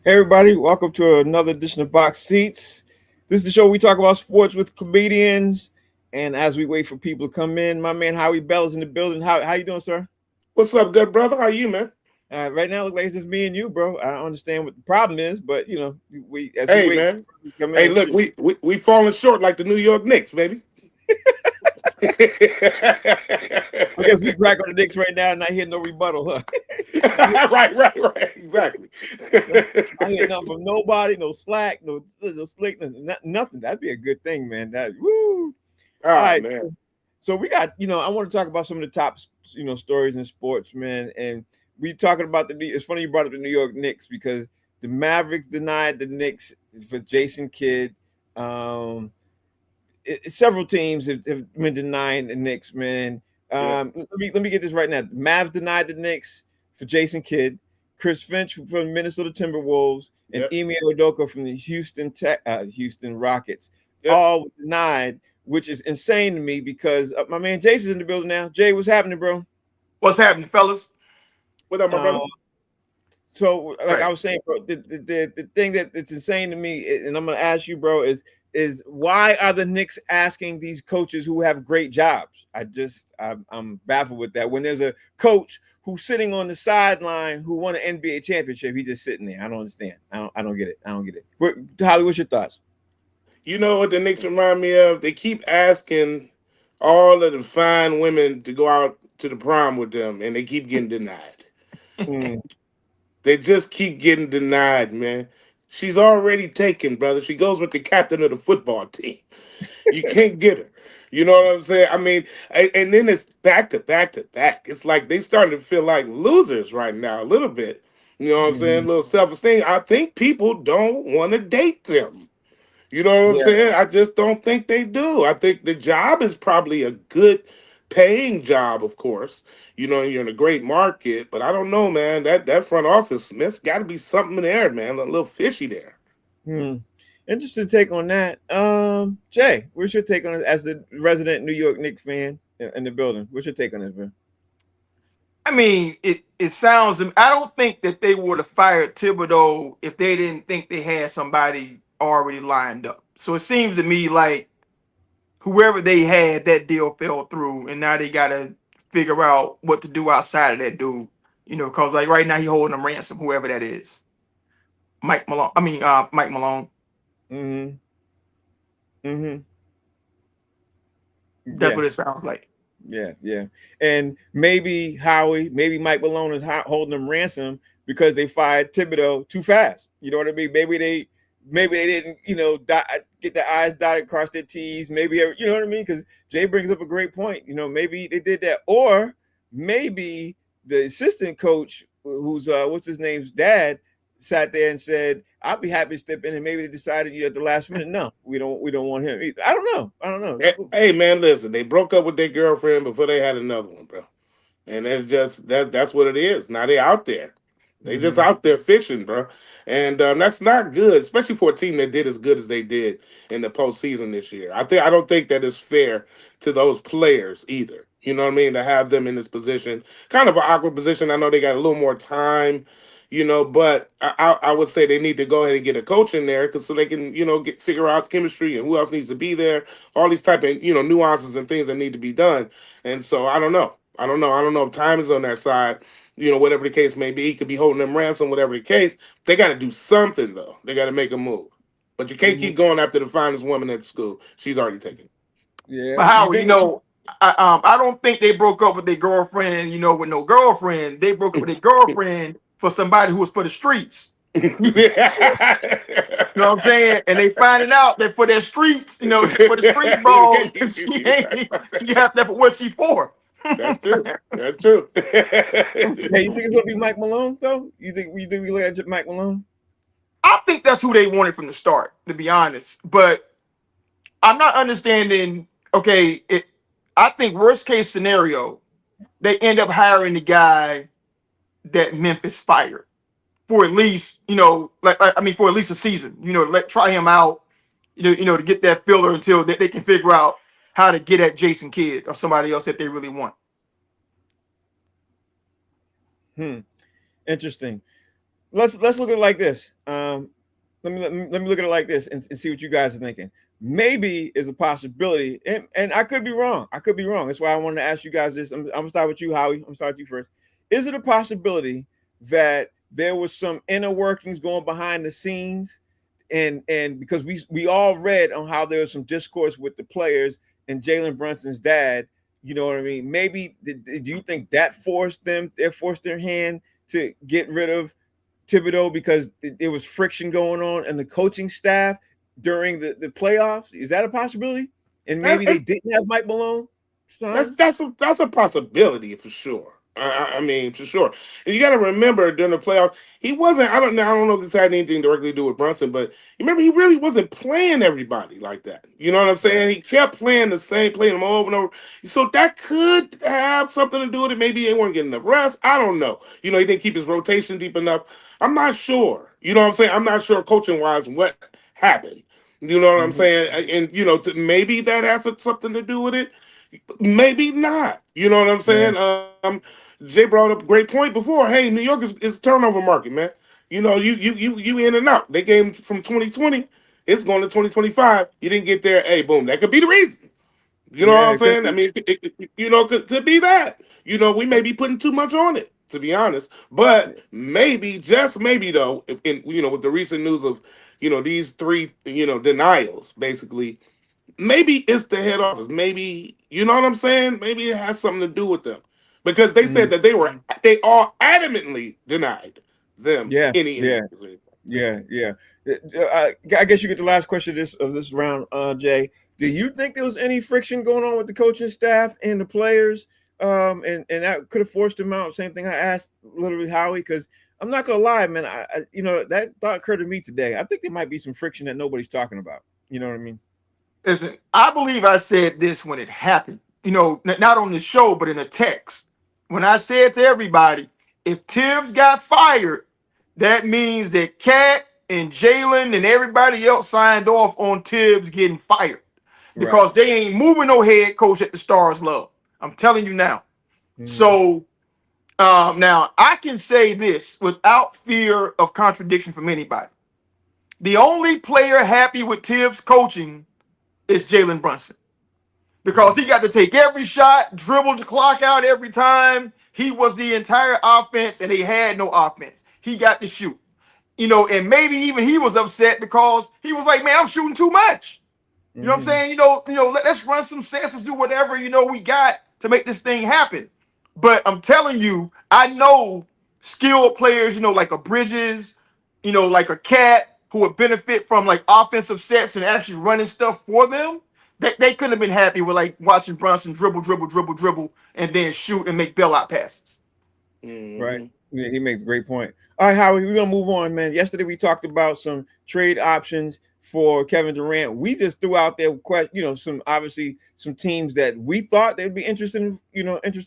Hey everybody, welcome to another edition of Box Seats. This is the show where we talk about sports with comedians. And as we wait for people to come in, my man Howie Bell is in the building. How you doing, sir? What's up, good brother? How you, man? Right now, it looks like it's just me and you, bro. I don't understand what the problem is, but we as we Hey, wait man. for people to come in, Hey, I'm look, sure. we falling short like the New York Knicks, baby. I guess we crack on the Knicks right now and not hear no rebuttal, huh? right. Exactly. I hear nothing from nobody, no slack, no slick, nothing. That'd be a good thing, man. That woo. All Oh right. man. So we got, I want to talk about some of the top, stories in sports, man. And we talking about it's funny you brought up the New York Knicks because the Mavericks denied the Knicks for Jason Kidd. Several teams have been denying the Knicks, man. Yeah. Let me get this right now. The Mavs denied the Knicks for Jason Kidd, Chris Finch from Minnesota Timberwolves, and Yep. Ime Udoka from the Houston Rockets. Yep. All were denied, which is insane to me because my man Jason's in the building now. Jay, what's happening, bro? What's happening, fellas? What up, my brother? So, like Right. I was saying, bro, the thing that's insane to me, and I'm gonna ask you, bro, is why are the Knicks asking these coaches who have great jobs? I'm baffled with that. When there's a coach who's sitting on the sideline who won an NBA championship, he's just sitting there. I don't understand. I don't get it. I don't get it. Holly, what's your thoughts? You know what the Knicks remind me of? They keep asking all of the fine women to go out to the prom with them, and they keep getting denied. Hmm. They just keep getting denied, man. She's already taken, brother. She goes with the captain of the football team. You can't get her. You know what I'm saying? I mean, and then it's back to back to back. It's like they starting to feel like losers right now, a little bit. You know what I'm saying? Mhm. A little self-esteem. I think people don't want to date them. You know what I'm Yeah. saying? I just don't think they do. I think the job is probably a good paying job, of course. You know, you're in a great market, but I don't know, man. That front office, there's got to be something there, man. A little fishy there. Hmm. Interesting take on that. Jay, what's your take on it as the resident New York Knicks fan in the building? What's your take on this, man? I mean, it sounds. I don't think that they would have fired Thibodeau if they didn't think they had somebody already lined up. So it seems to me like whoever they had, that deal fell through, and now they got to figure out what to do outside of that dude. Because like right now he holding them ransom, whoever that is, Mike Malone. Mike Malone. Mm-hmm. Mm-hmm. That's Yeah. what it sounds like. Yeah. And maybe Howie, maybe Mike Malone is holding them ransom because they fired Thibodeau too fast. You know what I mean? Maybe they didn't, get their I's dotted across their T's. Maybe, you know what I mean? Because Jay brings up a great point. Maybe they did that. Or maybe the assistant coach, who's, what's his name's dad, sat there and said, I'll be happy to step in. And maybe they decided, at the last minute, no, we don't want him either. I don't know. Hey, man, listen, they broke up with their girlfriend before they had another one, bro. And it's just that's what it is. Now they out there. They just Mhm. out there fishing, bro. And that's not good, especially for a team that did as good as they did in the postseason this year. I don't think that is fair to those players either. You know what I mean? To have them in this position, kind of an awkward position. I know they got a little more time, but I would say they need to go ahead and get a coach in there because so they can figure out chemistry and who else needs to be there. All these type of nuances and things that need to be done. And so I don't know. I don't know if time is on their side. Whatever the case may be, he could be holding them ransom, whatever the case. They got to do something, though. They got to make a move. But you can't Mhm. keep going after the finest woman at the school. She's already taken. Yeah. But You how think? I don't think they broke up with their girlfriend, with no girlfriend. They broke up with their girlfriend for somebody who was for the streets. You know what I'm saying? And they finding out that for their streets, for the streets ball, she have that for what she for. That's true. That's true. Hey, you think it's gonna be Mike Malone though? You think we look at Mike Malone? I think that's who they wanted from the start, to be honest. But I'm not understanding. Okay, I think worst case scenario, they end up hiring the guy that Memphis fired for at least, for at least a season. Try him out. To get that filler until they can figure out how to get at Jason Kidd or somebody else that they really want. Interesting. let's look at it like this. Let me look at it like this and see what you guys are thinking. Maybe is a possibility, and I could be wrong. I could be wrong. That's why I wanted to ask you guys this. I'm gonna start with you, Howie. I'm gonna start with you first. Is it a possibility that there was some inner workings going behind the scenes, and because we all read on how there was some discourse with the players and Jalen Brunson's dad. You know what I mean? Maybe do you think that forced their hand to get rid of Thibodeau because there was friction going on in the coaching staff during the playoffs? Is that a possibility? And maybe they That's didn't have Mike Malone signed? that's a possibility for sure. I mean, for sure. And you got to remember during the playoffs, he wasn't. I don't know if this had anything directly to do with Brunson, but you remember he really wasn't playing everybody like that. You know what I'm saying? He kept playing the same, playing them over and over. So that could have something to do with it. Maybe he weren't getting enough rest. I don't know. You know, he didn't keep his rotation deep enough. I'm not sure. You know what I'm saying? I'm not sure coaching wise what happened. You know what I'm Mhm. saying? And you know, maybe that has something to do with it. Maybe not. You know what I'm Yeah. saying? Jay brought up a great point before. Hey, New York is a turnover market, man. You know, you in and out. They came from 2020. It's going to 2025. You didn't get there. Hey, boom. That could be the reason. You know what Yeah, I'm it could saying? I be. mean, you know, could be that. You know, we may be putting too much on it, to be honest. But maybe, just maybe, though, you know, with the recent news of, you know, these three, you know, denials, basically, maybe it's the head office. Maybe, you know what I'm saying? Maybe it has something to do with them. Because they said Mhm. that they all adamantly denied them Yeah, any yeah, interviews. yeah, yeah. I guess you get the last question of this round, Jay. Do you think there was any friction going on with the coaching staff and the players? And that could have forced them out. Same thing I asked literally Howie, because I'm not gonna lie, man. That thought occurred to me today. I think there might be some friction that nobody's talking about. You know what I mean? Listen, I believe I said this when it happened. Not on the show, but in a text. When I said to everybody, if Tibbs got fired, that means that Cat and Jalen and everybody else signed off on Tibbs getting fired Right. because they ain't moving no head coach that the Stars love. I'm telling you now. Hmm. So now I can say this without fear of contradiction from anybody. The only player happy with Tibbs coaching is Jalen Brunson because Hmm. he got to take every shot, dribble the clock out every time. He was the entire offense, and they had no offense. He got to shoot, and maybe even he was upset because he was like, "Man, I'm shooting too much." You know what I'm Hmm. saying? Let's run some sets, let's do whatever we got to make this thing happen. But I'm telling you, I know skilled players, like a Bridges, like a Cat, who would benefit from like offensive sets and actually running stuff for them. They couldn't have been happy with like watching Brunson dribble, dribble, dribble, dribble, and then shoot and make bailout passes. Right. Mm-hmm. Yeah, he makes a great point. All right, Howie, we're gonna move on, man. Yesterday we talked about some trade options for Kevin Durant. We just threw out there, some obviously some teams that we thought they'd be interested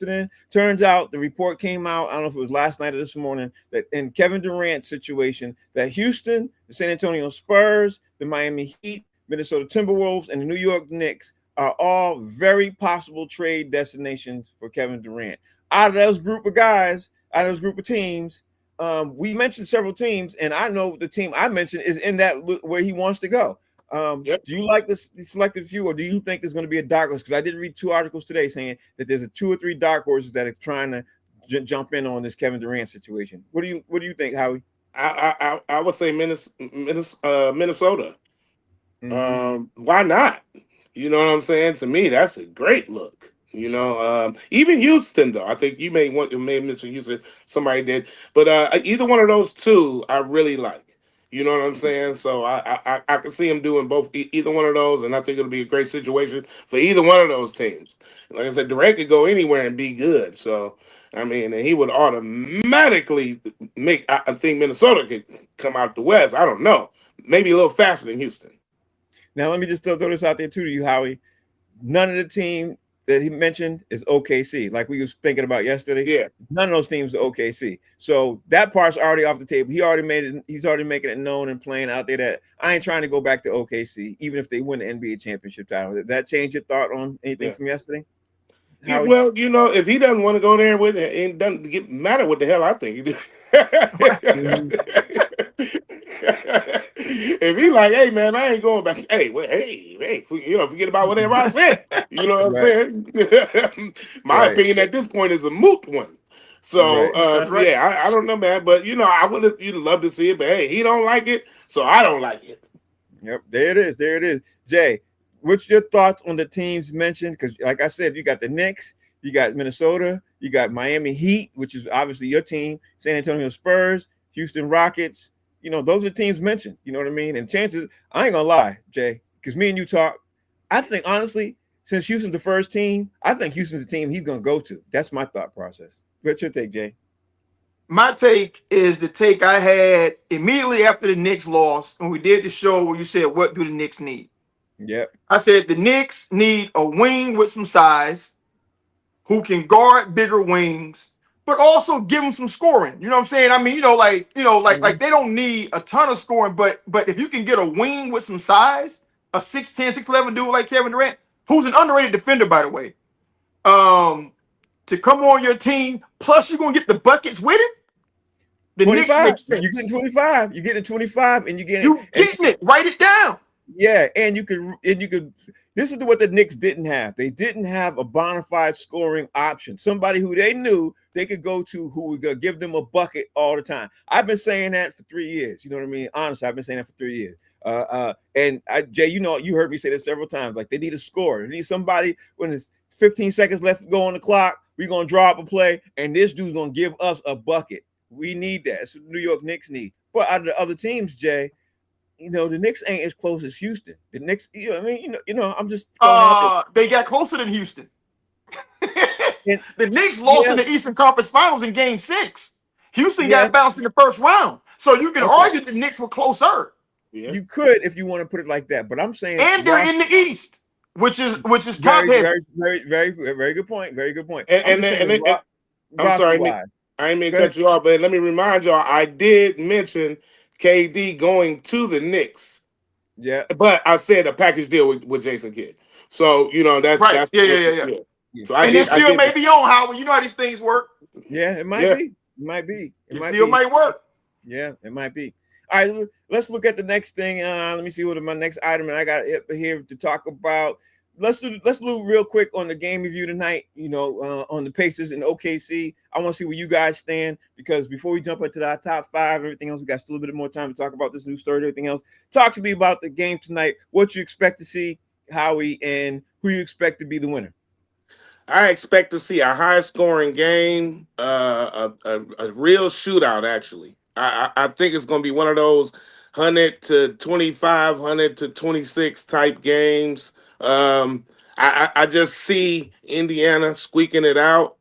in. Turns out the report came out. I don't know if it was last night or this morning that in Kevin Durant's situation, that Houston, the San Antonio Spurs, the Miami Heat, Minnesota Timberwolves, and the New York Knicks are all very possible trade destinations for Kevin Durant. Out of those group of guys, out of those group of teams, we mentioned several teams, and I know the team I mentioned is in that where he wants to go. Yep. Do you like this the selected few, or do you think there's going to be a dark horse? Because I did read two articles today saying that there's a two or three dark horses that are trying to jump in on this Kevin Durant situation. What do you think, Howie? I would say Minnesota. Mm-hmm. Why not? You know what I'm saying? To me, that's a great look. You know, even Houston though. I think you may mention Houston. Somebody did, but either one of those two, I really like. You know what I'm saying? So I can see him doing both, either one of those, and I think it'll be a great situation for either one of those teams. Like I said, Durant could go anywhere and be good. So I mean, and he would automatically make. I think Minnesota could come out the West. I don't know, maybe a little faster than Houston. Now let me just throw this out there too to you, Howie. None of the team that he mentioned is OKC, like we was thinking about yesterday. Yeah. None of those teams are OKC. So that part's already off the table. He already made it, he's already making it known and playing out there that I ain't trying to go back to OKC, even if they win the NBA championship title. Did that change your thought on anything Yeah. from yesterday? Yeah, Howie? well, you know, if he doesn't want to go there with it, it doesn't matter what the hell I think he do. Mhm. If he like, hey man, I ain't going back. Hey, wait, hey, forget about whatever I said. You know what I'm Right, saying? My right, opinion at this point is a moot one. So right. That's right. yeah, I don't know, man, but I would have you'd love to see it, but hey, he don't like it, so I don't like it. Yep, there it is. There it is. Jay, what's your thoughts on the teams mentioned? Because, like I said, you got the Knicks, you got Minnesota, you got Miami Heat, which is obviously your team, San Antonio Spurs, Houston Rockets. Those are teams mentioned. You know what I mean? And chances, I ain't gonna lie, Jay, because me and you talk. I think honestly, since Houston's the first team, I think Houston's the team he's gonna go to. That's my thought process. What's your take, Jay? My take is the take I had immediately after the Knicks lost when we did the show where you said, "What do the Knicks need?" Yep. I said the Knicks need a wing with some size who can guard bigger wings, but also give them some scoring. You know what I'm saying? I mean, like Mhm. they don't need a ton of scoring, but if you can get a wing with some size, a 6'10", 6'11" dude like Kevin Durant, who's an underrated defender, by the way, to come on your team, plus you're gonna get the buckets with it. The Knicks 25. make You're getting sense. 25. You're getting 25, and you're getting You and getting it? Write it down. yeah, and you could. This is what the Knicks didn't have. They didn't have a bona fide scoring option. Somebody who they knew they could go to who was gonna give them a bucket all the time. I've been saying that for 3 years. You know what I mean? Honestly, I've been saying that for 3 years. Jay, you heard me say this several times. Like they need a scorer. They need somebody when it's 15 seconds left to go on the clock. We're gonna draw up a play, and this dude's gonna give us a bucket. We need that. That's what the New York Knicks need. But out of the other teams, Jay, the Knicks ain't as close as Houston. The Knicks, I mean, I'm just throwing out there. They got closer than Houston. And The Knicks lost yeah, in the Eastern Conference Finals in Game 6. Houston got yes, bounced in the first round, so you can okay. argue the Knicks were closer, Yeah. You could if you want to put it like that, but I'm saying and they're in roster. the East, which is top Very, heavy. very, very, very, very good point. Very good point. And I'm and, just and, saying and, and I'm roster sorry, wise. I ain't mean Go to ahead. cut you off, but let me remind y'all, I did mention KD going to the Knicks, Yeah, but I said a package deal with Jason Kidd. So Right? that's Yeah, yeah, what yeah, yeah. yeah. yeah, So And it I still did may that. be on, Howard. You know how these things work. yeah. It might Yeah. be. It might be. It It might still be. might work. Yeah, it might be. All right, let's look at the next thing. Let me see what my next item and I got here to talk about. Let's do real quick on the game review tonight. On the Pacers and OKC. I want to see where you guys stand because before we jump into our top five, everything else, we got still a bit more time to talk about this new story, everything else. Talk to me about the game tonight. What you expect to see, Howie, and who you expect to be the winner. I expect to see a high scoring game, a real shootout. Actually, I think it's going to be one of those 100 to 25, 100 to 26 type games. I just see Indiana squeaking it out.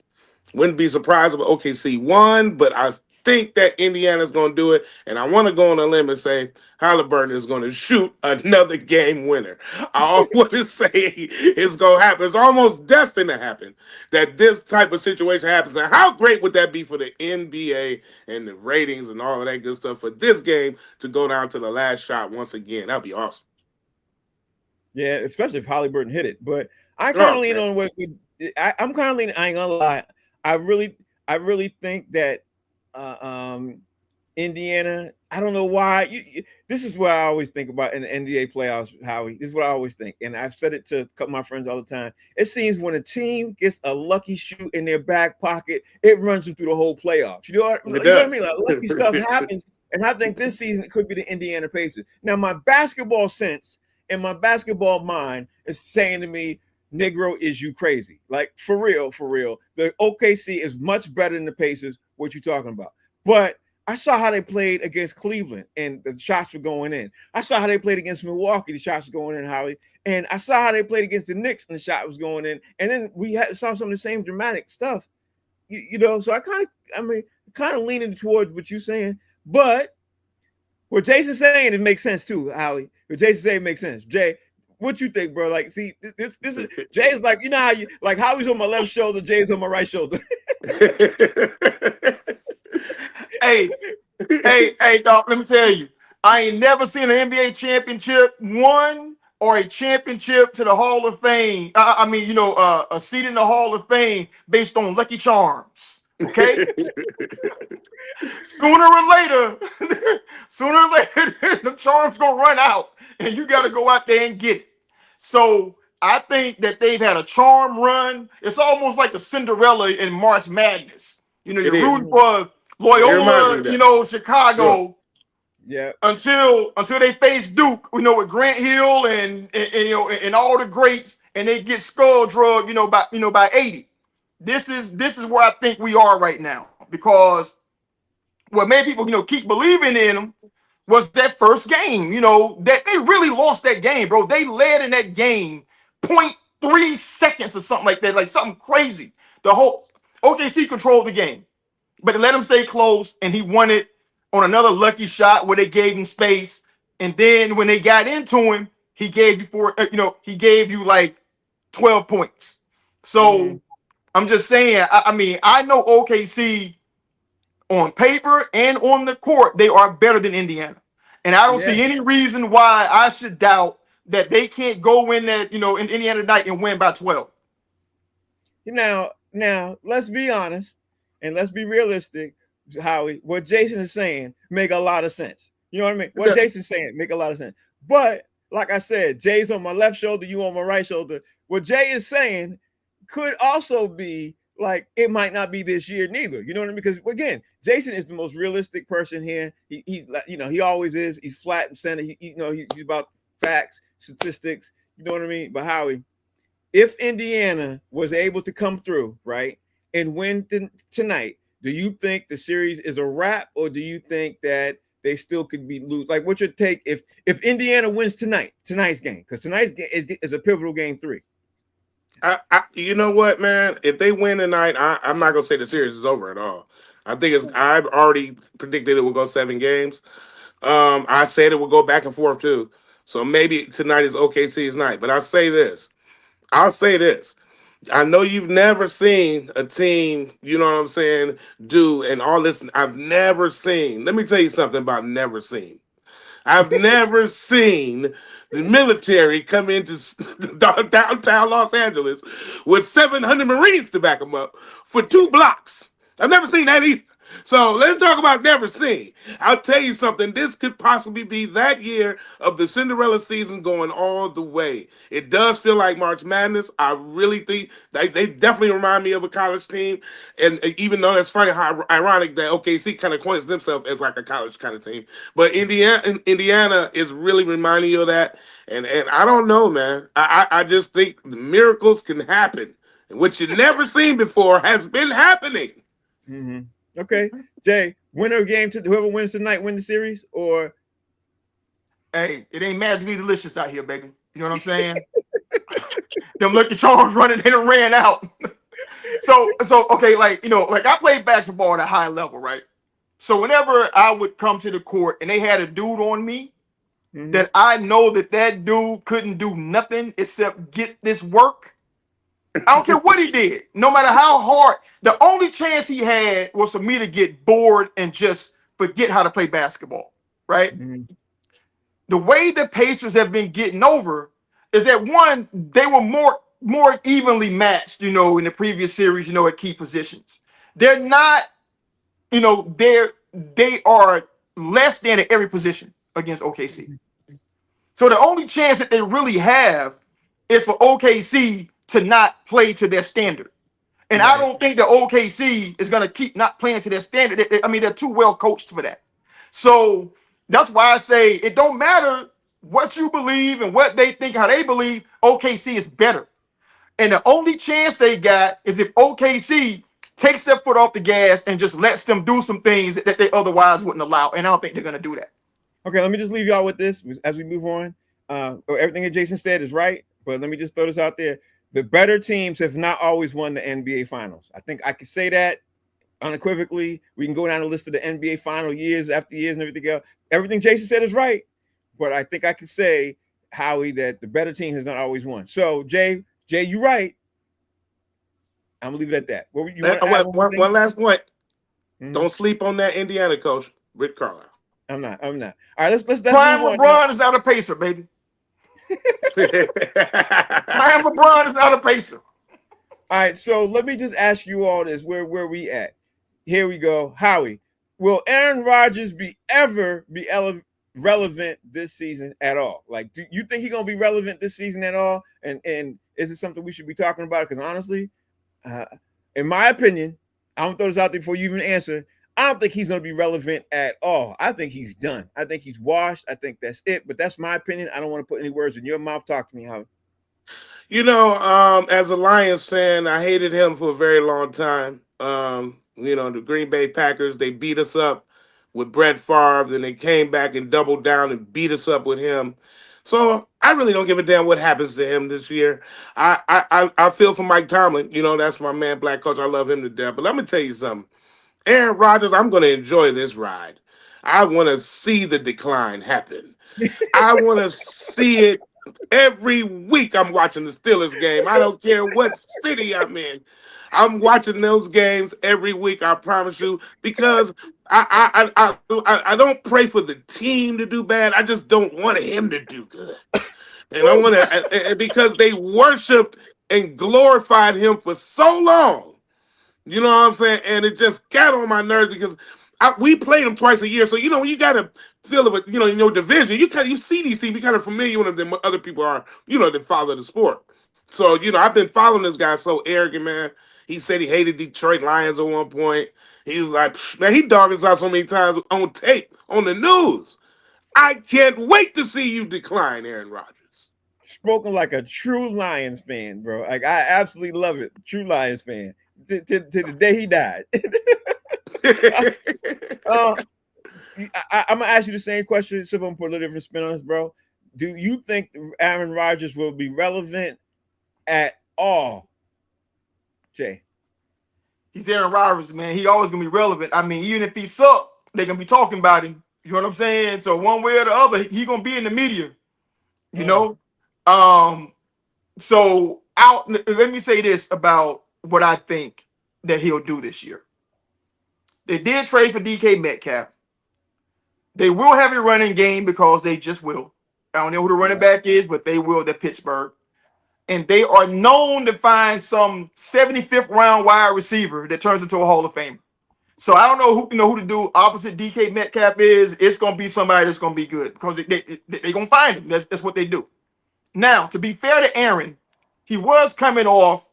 Wouldn't be surprised if OKC won, but I think that Indiana's going to do it. And I want to go on a limb and say Halliburton is going to shoot another game winner. I want to say it's going to happen. It's almost destined to happen that this type of situation happens. And how great would that be for the NBA and the ratings and all of that good stuff for this game to go down to the last shot once again? That'd be awesome. Yeah, especially if Halliburton hit it. But I kind of Oh, lean man. on I'm kind of leaning. I ain't gonna lie. I really think that uh, um, Indiana. I don't know why. This is what I always think about in the NBA playoffs, Howie. This is what I always think, and I've said it to a couple of my friends all the time. It seems when a team gets a lucky shoot in their back pocket, it runs them through the whole playoffs. It You know what I does. mean? Like lucky stuff happens, and I think this season it could be the Indiana Pacers. Now, my basketball sense and my basketball mind is saying to me, Negro, is you crazy? Like for real, for real. The OKC is much better than the Pacers. What you talking about? But I saw how they played against Cleveland and the shots were going in. I saw how they played against Milwaukee, the shots were going in, Howie. And I saw how they played against the Knicks and the shot was going in. And then saw some of the same dramatic stuff. So kind of leaning towards what you're saying. But what Jason's saying, it makes sense too, Howie. What Jason's saying makes sense. Jay, what you think, bro? Like, see, this is Jay's like, you know how you like Howie's on my left shoulder, Jay's on my right shoulder. Hey, hey, dog. Let me tell you, I ain't never seen an NBA championship won or a championship to the Hall of Fame. I mean, a seat in the Hall of Fame based on Lucky Charms. Okay, sooner or later, the charm's gonna run out, and you got to go out there and get it. So I think that they've had a charm run. It's almost like the Cinderella in March Madness. You know, It you're is. rooting for It reminds me Loyola, of that. Sure. Chicago, Yeah. until they face Duke, with Grant Hill and all the greats, and they get skull drug, by 80. This is where I think we are right now, because what made people, keep believing in them was that first game, that they really lost that game, bro. They led in that game point 0.3 seconds or something like that, like something crazy. The whole OKC controlled the game, but they let him stay close, and he won it on another lucky shot where they gave him space. And then when they got into him, he gave you like 12 points. Mhm. So I'm just saying, I mean, I know OKC on paper and on the court, they are better than Indiana. And I don't Yeah. see any reason why I should doubt that they can't go in that, in Indiana tonight and win by 12. Now, let's be honest and let's be realistic, Howie. What Jason is saying make a lot of sense. You know what I mean? What Jason's saying make a lot of sense. But like I said, Jay's on my left shoulder, you on my right shoulder. What Jay is saying could also be like it might not be this year neither. You know what I mean? Because again, Jason is the most realistic person here. He always is. He's flat and center. He's about facts, statistics. You know what I mean? But Howie, if Indiana was able to come through, right, and win tonight, do you think the series is a wrap, or do you think that they still could be lose? Like, what's your take if Indiana wins tonight's game? Because tonight's game is a pivotal game 3. You know what, man? If they win tonight, I'm not gonna say the series is over at all. I think I've already predicted it will go 7 games. I said it will go back and forth too. So maybe tonight is OKC's night. But I'll say this. I know you've never seen a team, you know what I'm saying, do and all this. I've never seen. Let me tell you something about never seen. I've never seen the military come into downtown Los Angeles with 700 Marines to back them up for 2 blocks. I've never seen that either. So let's talk about never seen. I'll tell you something. This could possibly be that year of the Cinderella season going all the way. It does feel like March Madness. I really think they definitely remind me of a college team. And even though that's funny, how ironic that OKC kind of coins themselves as like a college kind of team. But Indiana is really reminding you of that. And I don't know, man. I just think the miracles can happen. And what you've never seen before has been happening. Mm-hmm. Okay, Jay, winner of game to whoever wins tonight win the series, or Hey, it ain't magically delicious out here, baby. You know what I'm saying? Them Lucky Charms running, they done ran out. so okay, like I played basketball at a high level, right? So whenever I would come to the court and they had a dude on me, that I know that dude couldn't do nothing except get this work. I don't care what he did, no matter how hard. The only chance he had was for me to get bored and just forget how to play basketball, right? The way the Pacers have been getting over is that, one, they were more evenly matched, in the previous series, at key positions. They're not, they are less than at every position against OKC. So the only chance that they really have is for OKC to not play to their standard. And I don't think the OKC is going to keep not playing to their standard. They're too well coached for that. So that's why I say it don't matter what you believe and what they think, how they believe. OKC is better. And the only chance they got is if OKC takes their foot off the gas and just lets them do some things that they otherwise wouldn't allow. And I don't think they're going to do that. Okay, let me just leave y'all with this as we move on. Everything that Jason said is right, but let me just throw this out there. The better teams have not always won the NBA Finals. I think I can say that unequivocally. We can go down the list of the NBA Final years after years and everything else. Everything Jason said is right, but I think I can say, Howie, that the better team has not always won. So, Jay, you're right. I'm gonna leave it at that. One last point. Don't sleep on that Indiana coach, Rick Carlisle. I'm not. All right, let's Prime move on. LeBron is not a pacer, baby. Prime LeBron is not a pacer. All right, so let me just ask you all this: where we at? here we go. Howie, will Aaron Rodgers ever be relevant this season at all? Like, do you think he's gonna be relevant this season at all? And is it something we should be talking about? Because honestly, in my opinion, I'm gonna throw this out there before you even answer. I don't think he's gonna be relevant at all. I think he's done. I think he's washed. I think that's it. But that's my opinion. I don't want to put any words in your mouth. Talk to me, Howie. As a Lions fan, I hated him for a very long time. The Green Bay Packers, they beat us up with Brett Favre, then they came back and doubled down and beat us up with him. So I really don't give a damn what happens to him this year. I feel for Mike Tomlin. That's my man, Black Coach. I love him to death. But let me tell you something. Aaron Rodgers, I'm going to enjoy this ride. I want to see the decline happen. I want to see it every week. I'm watching the Steelers game. I don't care what city I'm in. I'm watching those games every week. I promise you, because I don't pray for the team to do bad. I just don't want him to do good, and I want to because they worshipped and glorified him for so long. You know what I'm saying? And it just got on my nerves because we played them twice a year. So, you got to feel of it, in your division. You see these teams, you kind of familiar with them. Other people are, that follow the sport. So, I've been following this guy so arrogant, man. He said he hated Detroit Lions at one point. He was like, man, he dogged us out so many times on tape, on the news. I can't wait to see you decline, Aaron Rodgers. Spoken like a true Lions fan, bro. Like, I absolutely love it. True Lions fan. To the day he died. I'm gonna ask you the same question. So I'm gonna put a little different spin on this, bro. Do you think Aaron Rodgers will be relevant at all, Jay? He's Aaron Rodgers, man. He always gonna be relevant. I mean, even if he suck, they gonna be talking about him. You know what I'm saying? So one way or the other, he gonna be in the media. You know. So let me say this about what I think that he'll do this year. They did trade for DK Metcalf. They will have a running game because they just will. I don't know who the running back is, but they will. They're Pittsburgh. And they are known to find some 75th round wide receiver that turns into a Hall of Famer. So I don't know who to do opposite DK Metcalf is. It's gonna be somebody that's gonna be good because they're gonna find him. That's what they do. Now, to be fair to Aaron, he was coming off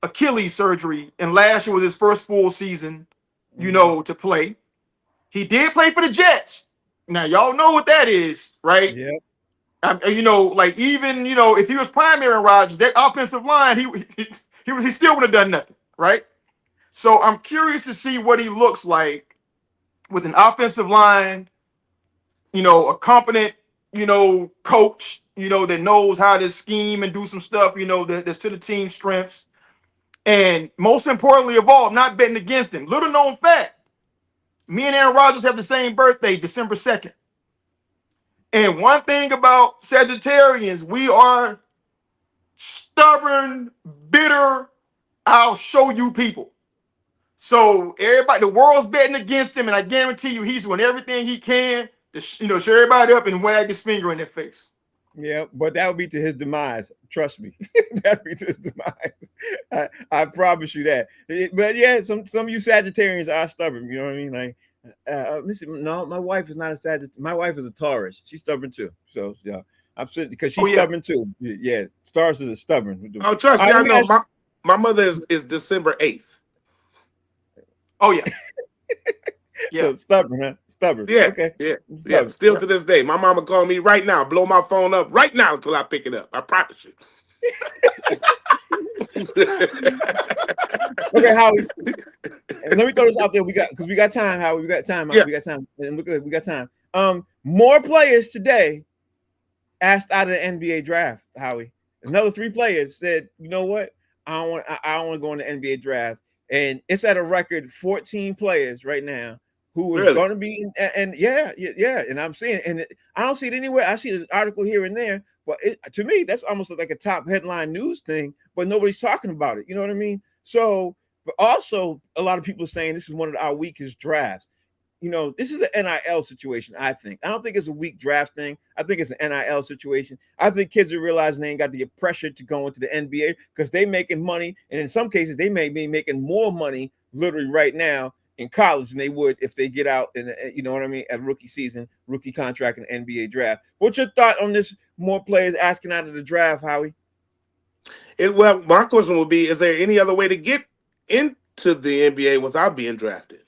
Achilles surgery, and last year was his first full season, to play. He did play for the Jets. Now, y'all know what that is, right? Yeah. Like even, if he was primary Rodgers, that offensive line, he still would have done nothing, right? So I'm curious to see what he looks like with an offensive line, a competent, coach, that knows how to scheme and do some stuff, that's to the team's strengths. And most importantly of all, not betting against him. Little known fact, me and Aaron Rodgers have the same birthday, December 2nd. And one thing about Sagittarians, we are stubborn, bitter, I'll show you people. So everybody, the world's betting against him, and I guarantee you he's doing everything he can to show everybody up and wag his finger in their face. Yeah, but that would be to his demise. Trust me, that'd be to his demise. I promise you that. But yeah, some of you Sagittarians are stubborn. You know what I mean? Like, listen, no, my wife is not a Sagittarius. My wife is a Taurus. She's stubborn too. So yeah, I'm sitting because she's stubborn too. Yeah, Taurus is stubborn. Oh, trust me, I know. My mother is December 8th. Oh yeah. Yeah. So stubborn, huh? Stubborn. Yeah. Okay. Yeah. Still to this day. My mama called me right now, blow my phone up right now until I pick it up. I promise you. Okay, Howie. Let me throw this out there. We got time, Howie. We got time. Yeah. We got time. And look at it, we got time. More players today asked out of the NBA draft, Howie. Another 3 players said, you know what? I don't want to go in the NBA draft. And it's at a record 14 players right now who are going to be and yeah. And I'm seeing, and I don't see it anywhere. I see an article here and there, but to me, that's almost like a top headline news thing, but nobody's talking about it. You know what I mean? So, but also a lot of people are saying this is one of our weakest drafts. This is an NIL situation, I think. I don't think it's a weak draft thing. I think it's an NIL situation. I think kids are realizing they ain't got the pressure to go into the NBA because they making money. And in some cases, they may be making more money literally right now in college than they would if they get out in, you know what I mean, at rookie season, rookie contract, and NBA draft. What's your thought on this? More players asking out of the draft, Howie? Well, my question would be: is there any other way to get into the NBA without being drafted?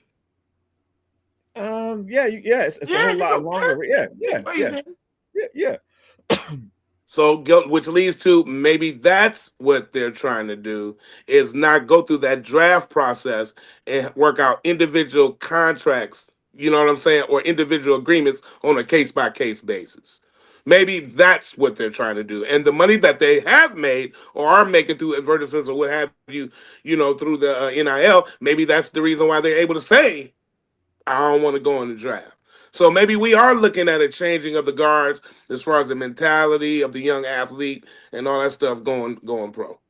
Yeah, it's a Yeah, whole you lot go. longer. There's ways in. Yeah. So, which leads to maybe that's what they're trying to do, is not go through that draft process and work out individual contracts, you know what I'm saying, or individual agreements on a case by case basis. Maybe that's what they're trying to do. And the money that they have made or are making through advertisements or what have you, through the NIL, maybe that's the reason why they're able to say, I don't want to go in the draft. So maybe we are looking at a changing of the guards as far as the mentality of the young athlete and all that stuff going pro.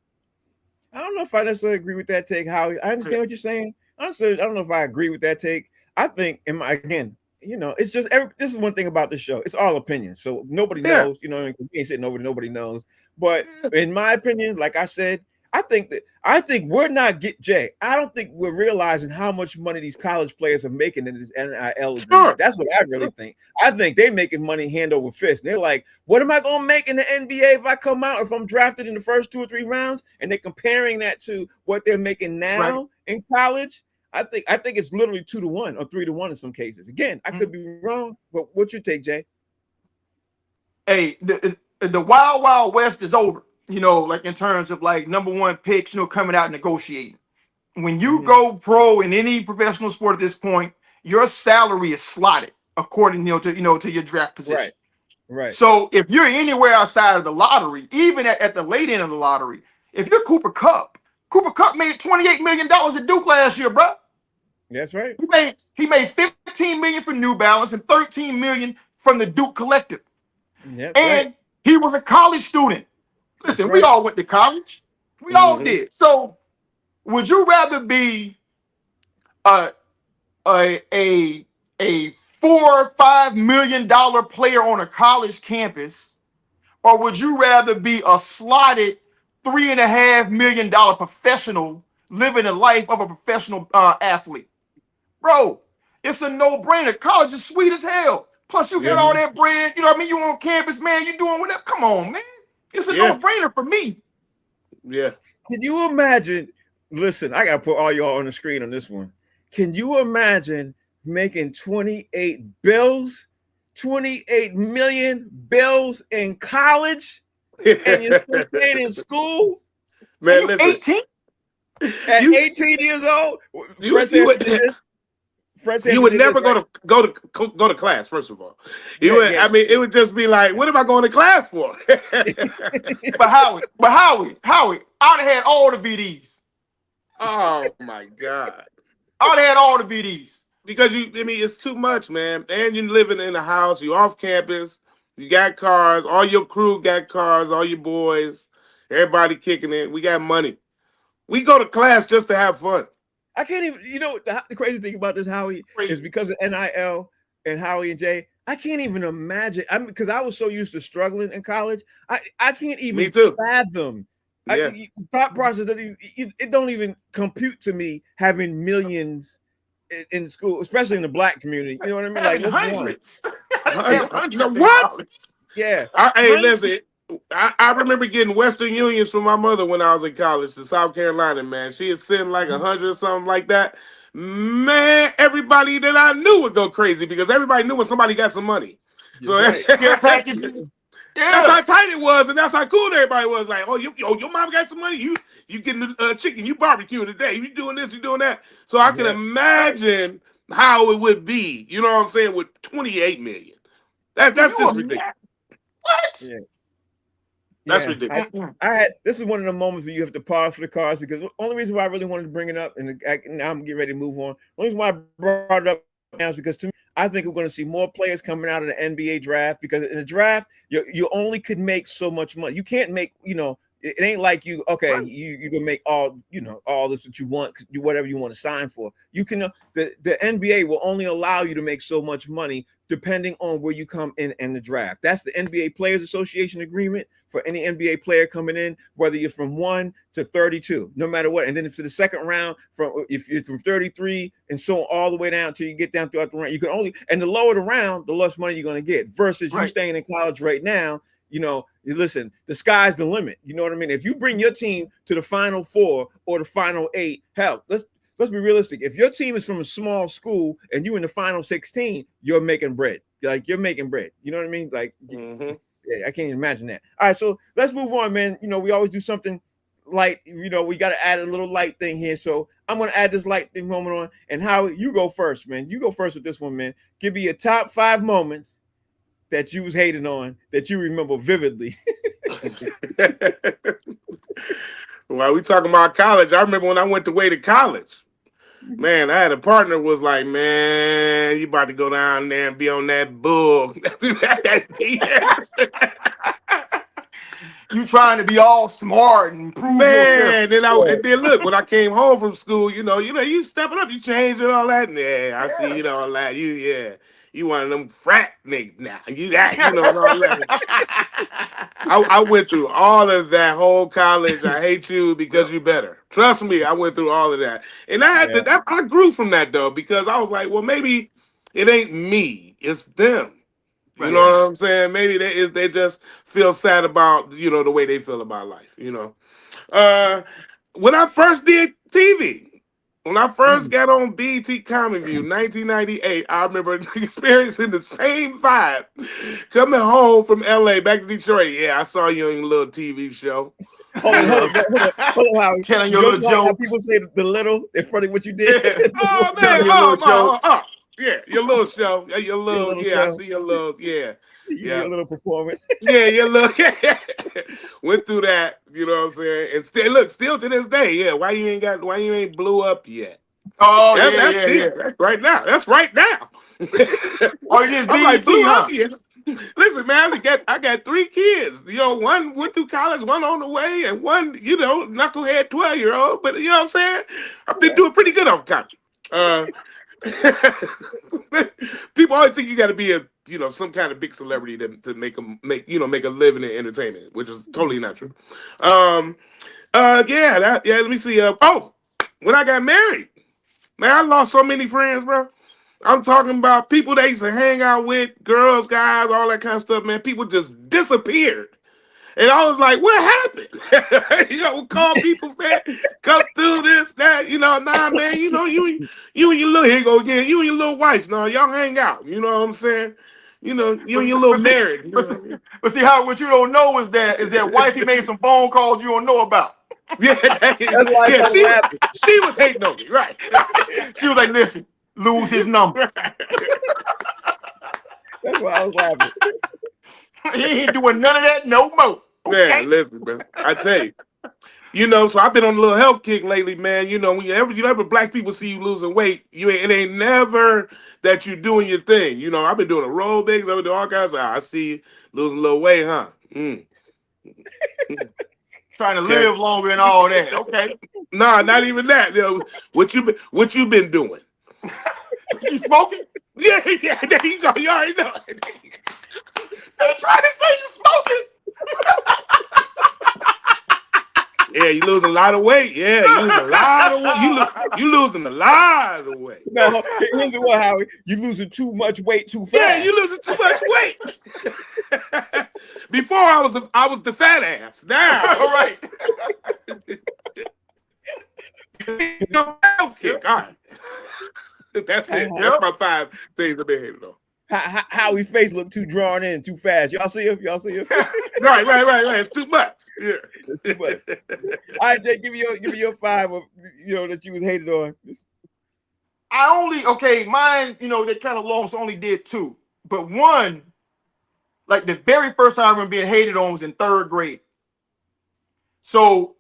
I don't know if I necessarily agree with that take, Howie. I understand what you're saying. Honestly, I don't know if I agree with that take. I think, again, it's just this is one thing about this show. It's all opinion. So nobody knows, we ain't sitting over, nobody knows. But in my opinion, like I said, I think we're not Jay. I don't think we're realizing how much money these college players are making in this NIL agreement. Sure. That's what I really think. I think they're making money hand over fist. They're like, what am I going to make in the NBA if I come out, if I'm drafted in the first 2 or 3 rounds? And they're comparing that to what they're making now in college. I think it's literally 2 to 1 or 3 to 1 in some cases. Again, I could be wrong, but what's your take, Jay? Hey, the Wild Wild West is over. Like in terms of like number one picks, coming out and negotiating. When you go pro in any professional sport at this point, your salary is slotted according, to your draft position. Right. So if you're anywhere outside of the lottery, even at the late end of the lottery, if you're Cooper Kupp made $28 million at Duke last year, bro. That's right. He made $15 million from New Balance and $13 million from the Duke Collective. Yep, and he was a college student. Listen, we all went to college. We all did. So would you rather be a $4 or $5 million player on a college campus, or would you rather be a slotted $3.5 million professional living the life of a professional athlete? Bro, it's a no-brainer. College is sweet as hell. Plus, you got all that bread. You know what I mean? You on campus, man. You doing whatever. Come on, man. It's a no-brainer for me. Yeah. Can you imagine? Listen, I got to put all y'all on the screen on this one. Can you imagine making 28 million bills in college and you're still staying in school? Man, listen. 18? At 18 years old? You would never go to class. First of all, I mean, it would just be like, what am I going to class for? But Howie, I'd have had all the VDs. Oh my God! I'd have had all the VDs because it's too much, man. And you're living in a house. You off campus. You got cars. All your crew got cars. All your boys. Everybody kicking it. We got money. We go to class just to have fun. I can't even, the crazy thing about this, Howie, is because of NIL and Howie and Jay, I can't even imagine. Because I was so used to struggling in college. I can't even fathom. The thought process that it don't even compute to me having millions in school, especially in the black community. You know what I mean? Like hundreds. What? Yeah. Hey, listen. I remember getting Western Unions from my mother when I was in college to South Carolina, man. She is sitting like 100 or something like that. Man, everybody that I knew would go crazy because everybody knew when somebody got some money. So that's how tight it was, and that's how cool everybody was. Like, your mom got some money. You getting the chicken, you barbecue today. You doing this, you doing that. So I can imagine how it would be. You know what I'm saying? With 28 million, that's just ridiculous. What? Yeah. That's ridiculous. This is one of the moments where you have to pause for the cause because the only reason why I really wanted to bring it up, and now I'm getting ready to move on. The only reason why I brought it up now is because to me, I think we're going to see more players coming out of the NBA draft because in the draft, you only could make so much money. You can't make, it ain't like you can make all this that you want, do whatever you want to sign for. You can the NBA will only allow you to make so much money depending on where you come in the draft. That's the NBA Players Association agreement for any NBA player coming in, whether you're from 1 to 32, no matter what. And then if to the second round, if you're from 33 and so on, all the way down till you get down throughout the round, you can only, and the lower the round, the less money you're going to get. Versus you staying in college right now, listen, the sky's the limit. You know what I mean? If you bring your team to the Final Four or the Final 8, hell, let's be realistic. If your team is from a small school and you in the Final 16, you're making bread. Like, you're making bread. You know what I mean? Like, yeah, I can't even imagine that. All right, so let's move on, man. We always do something light. We got to add a little light thing here. So I'm going to add this light thing moment on. And Howard, you go first, man. You go first with this one, man. Give me your top 5 moments that you was hating on that you remember vividly. While we talking about college, I remember when I went away to college. Man, I had a partner was like, man, you about to go down there and be on that bull. You trying to be all smart and prove yourself. And then look, when I came home from school, you stepping up, you changing all that. I see, all that. You one of them frat niggas now. You that, all that. I went through all of that whole college. I hate you because you better. Trust me, I went through all of that. And I grew from that, though, because I was like, well, maybe it ain't me. It's them. You know what I'm saying? Maybe they just feel sad about, the way they feel about life, When I first did TV, when I first got on BET Comic View, 1998, I remember experiencing the same vibe. Coming home from LA, back to Detroit. Yeah, I saw you on your little TV show. Hold on, telling your little jokes. People say the little in front of what you did. Oh, man. Yeah, your little show. Your little show. I see your little, Your little performance. Your little, went through that, you know what I'm saying? And still to this day, why you ain't blew up yet? Oh, That's right now. That's right now. Oh, you just BET, huh? Listen, man, I got 3 kids. One went through college, one on the way, and one, knucklehead 12-year-old. But you know what I'm saying? I've been doing pretty good off college. People always think you got to be some kind of big celebrity to make a living in entertainment, which is totally not true. Let me see. When I got married, man, I lost so many friends, bro. I'm talking about people that used to hang out with, girls, guys, all that kind of stuff, man. People just disappeared. And I was like, what happened? Call people, man, come through this, that, nah, man, you and your little, here you go again, you and your little wife, y'all hang out, you know what I'm saying? You and your little married. But see, how what you don't know is that wifey made some phone calls you don't know about. She was hating on me, right? She was like, listen, lose his number. That's why I was laughing. He ain't doing none of that no more. Okay? Yeah, listen, man. I tell you. So I've been on a little health kick lately, man. Whenever black people see you losing weight, it ain't never that you doing your thing. I've been doing aerobics, I've been doing all kinds of. I see you losing a little weight, huh? Trying to live longer and all that. Okay. Nah, not even that. What you been doing? You smoking? Yeah. There you go. You already know. They trying to say you smoking. Yeah, you losing a lot of weight. Yeah, you losing a lot of weight. You losing a lot of weight. No, here's the one, Howie. You losing too much weight too fast. Yeah, you losing too much weight. Before I was the fat ass. Now, all right. Health kick. All right. That's it. That's my 5 things I've been hating on. Howie's face looked too drawn in too fast. Y'all see him? Right. It's too much. Yeah, it's too much. All right, Jay, give me your 5 of that you was hated on. Mine. They kind of long, so only did 2, but one, like the very first time I remember being hated on was in 3rd grade. So,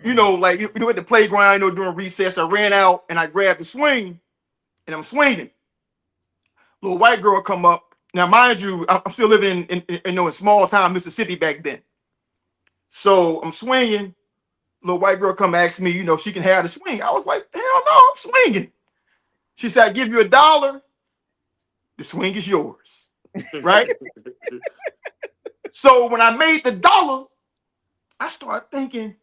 like at the playground, during recess, I ran out and I grabbed the swing, and I'm swinging. Little white girl come up. Now, mind you, I'm still living in small town Mississippi back then. So I'm swinging. Little white girl come ask me, she can have the swing. I was like, hell no, I'm swinging. She said, I give you $1. The swing is yours. Right? So when I made the $1, I started thinking,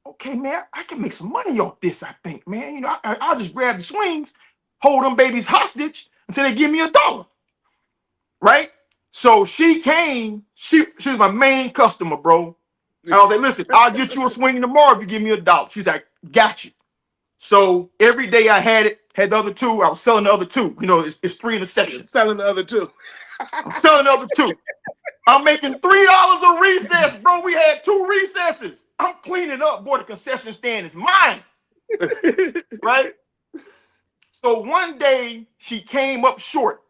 okay, man, I can make some money off this, I think, man. You know, I'll just grab the swings, hold them babies hostage until they give me $1. Right? So she came, she was my main customer, bro. And I was like, listen, I'll get you a swing tomorrow if you give me $1. She's like, got you. So every day I had the other two, I was selling the other two. You know, it's 3 in a section. Selling the other two. I'm selling the other two. I'm making $3 a recess, bro. We had 2 recesses. I'm cleaning up, boy. The concession stand is mine. Right? So one day she came up short.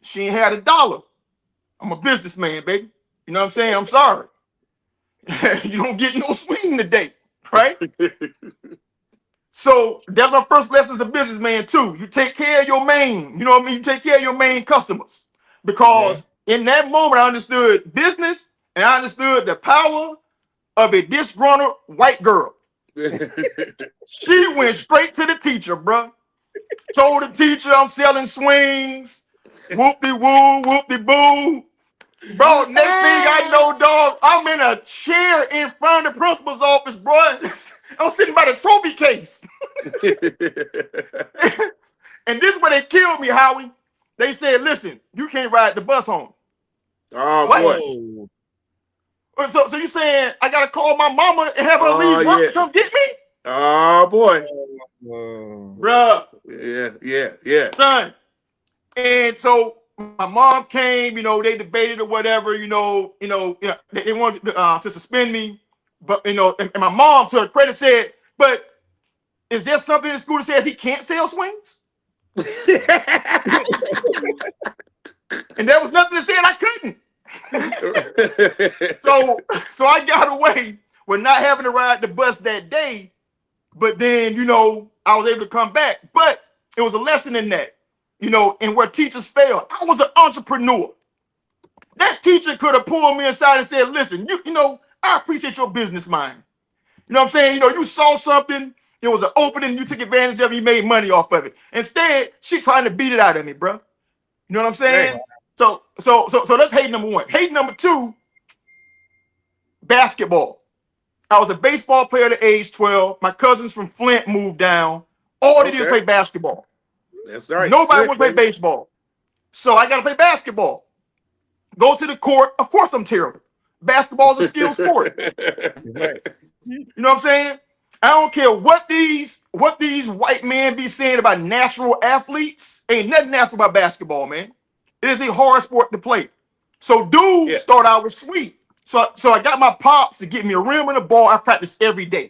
She ain't had $1. I'm a businessman, baby. You know what I'm saying? I'm sorry. You don't get no swing today, right? So that's my first lesson as a businessman too. You take care of your main, you know what I mean? You take care of your main customers. Because in that moment, I understood business and I understood the power of a disgruntled white girl. She went straight to the teacher, bro. Told the teacher I'm selling swings. Whoop-de-woo, whoop-de-boo. Bro, next thing I know, dog, I'm in a chair in front of the principal's office, bro. I'm sitting by the trophy case. And this is where they killed me, Howie. They said, listen, you can't ride the bus home. Oh, What? boy. So you saying I got to call my mama and have her leave work to come get me? Oh, boy. Bruh. Yeah. Son. And so my mom came, you know, they debated or whatever, you know, they wanted to suspend me. But, you know, and my mom, to her credit, said, but is there something in the school that says he can't sell swings? And there was nothing that said I couldn't. So I got away with not having to ride the bus that day. But then, you know, I was able to come back. But it was a lesson in that. You know, and where teachers fail, I was an entrepreneur. That teacher could have pulled me aside and said, listen, you know, I appreciate your business mind. You know what I'm saying? You know, you saw something, it was an opening, you took advantage of it, you made money off of it. Instead, she trying to beat it out of me, bro. You know what I'm saying? Right. So that's hate number 1. Hate number 2, basketball. I was a baseball player at age 12. My cousins from Flint moved down. All they did was play basketball. That's right. Nobody would play baseball. So I got to play basketball. Go to the court. Of course I'm terrible. Basketball is a skill sport. You know what I'm saying? I don't care what these white men be saying about natural athletes. Ain't nothing natural about basketball, man. It is a hard sport to play. So dudes start out with sweet. So I got my pops to get me a rim and a ball. I practice every day.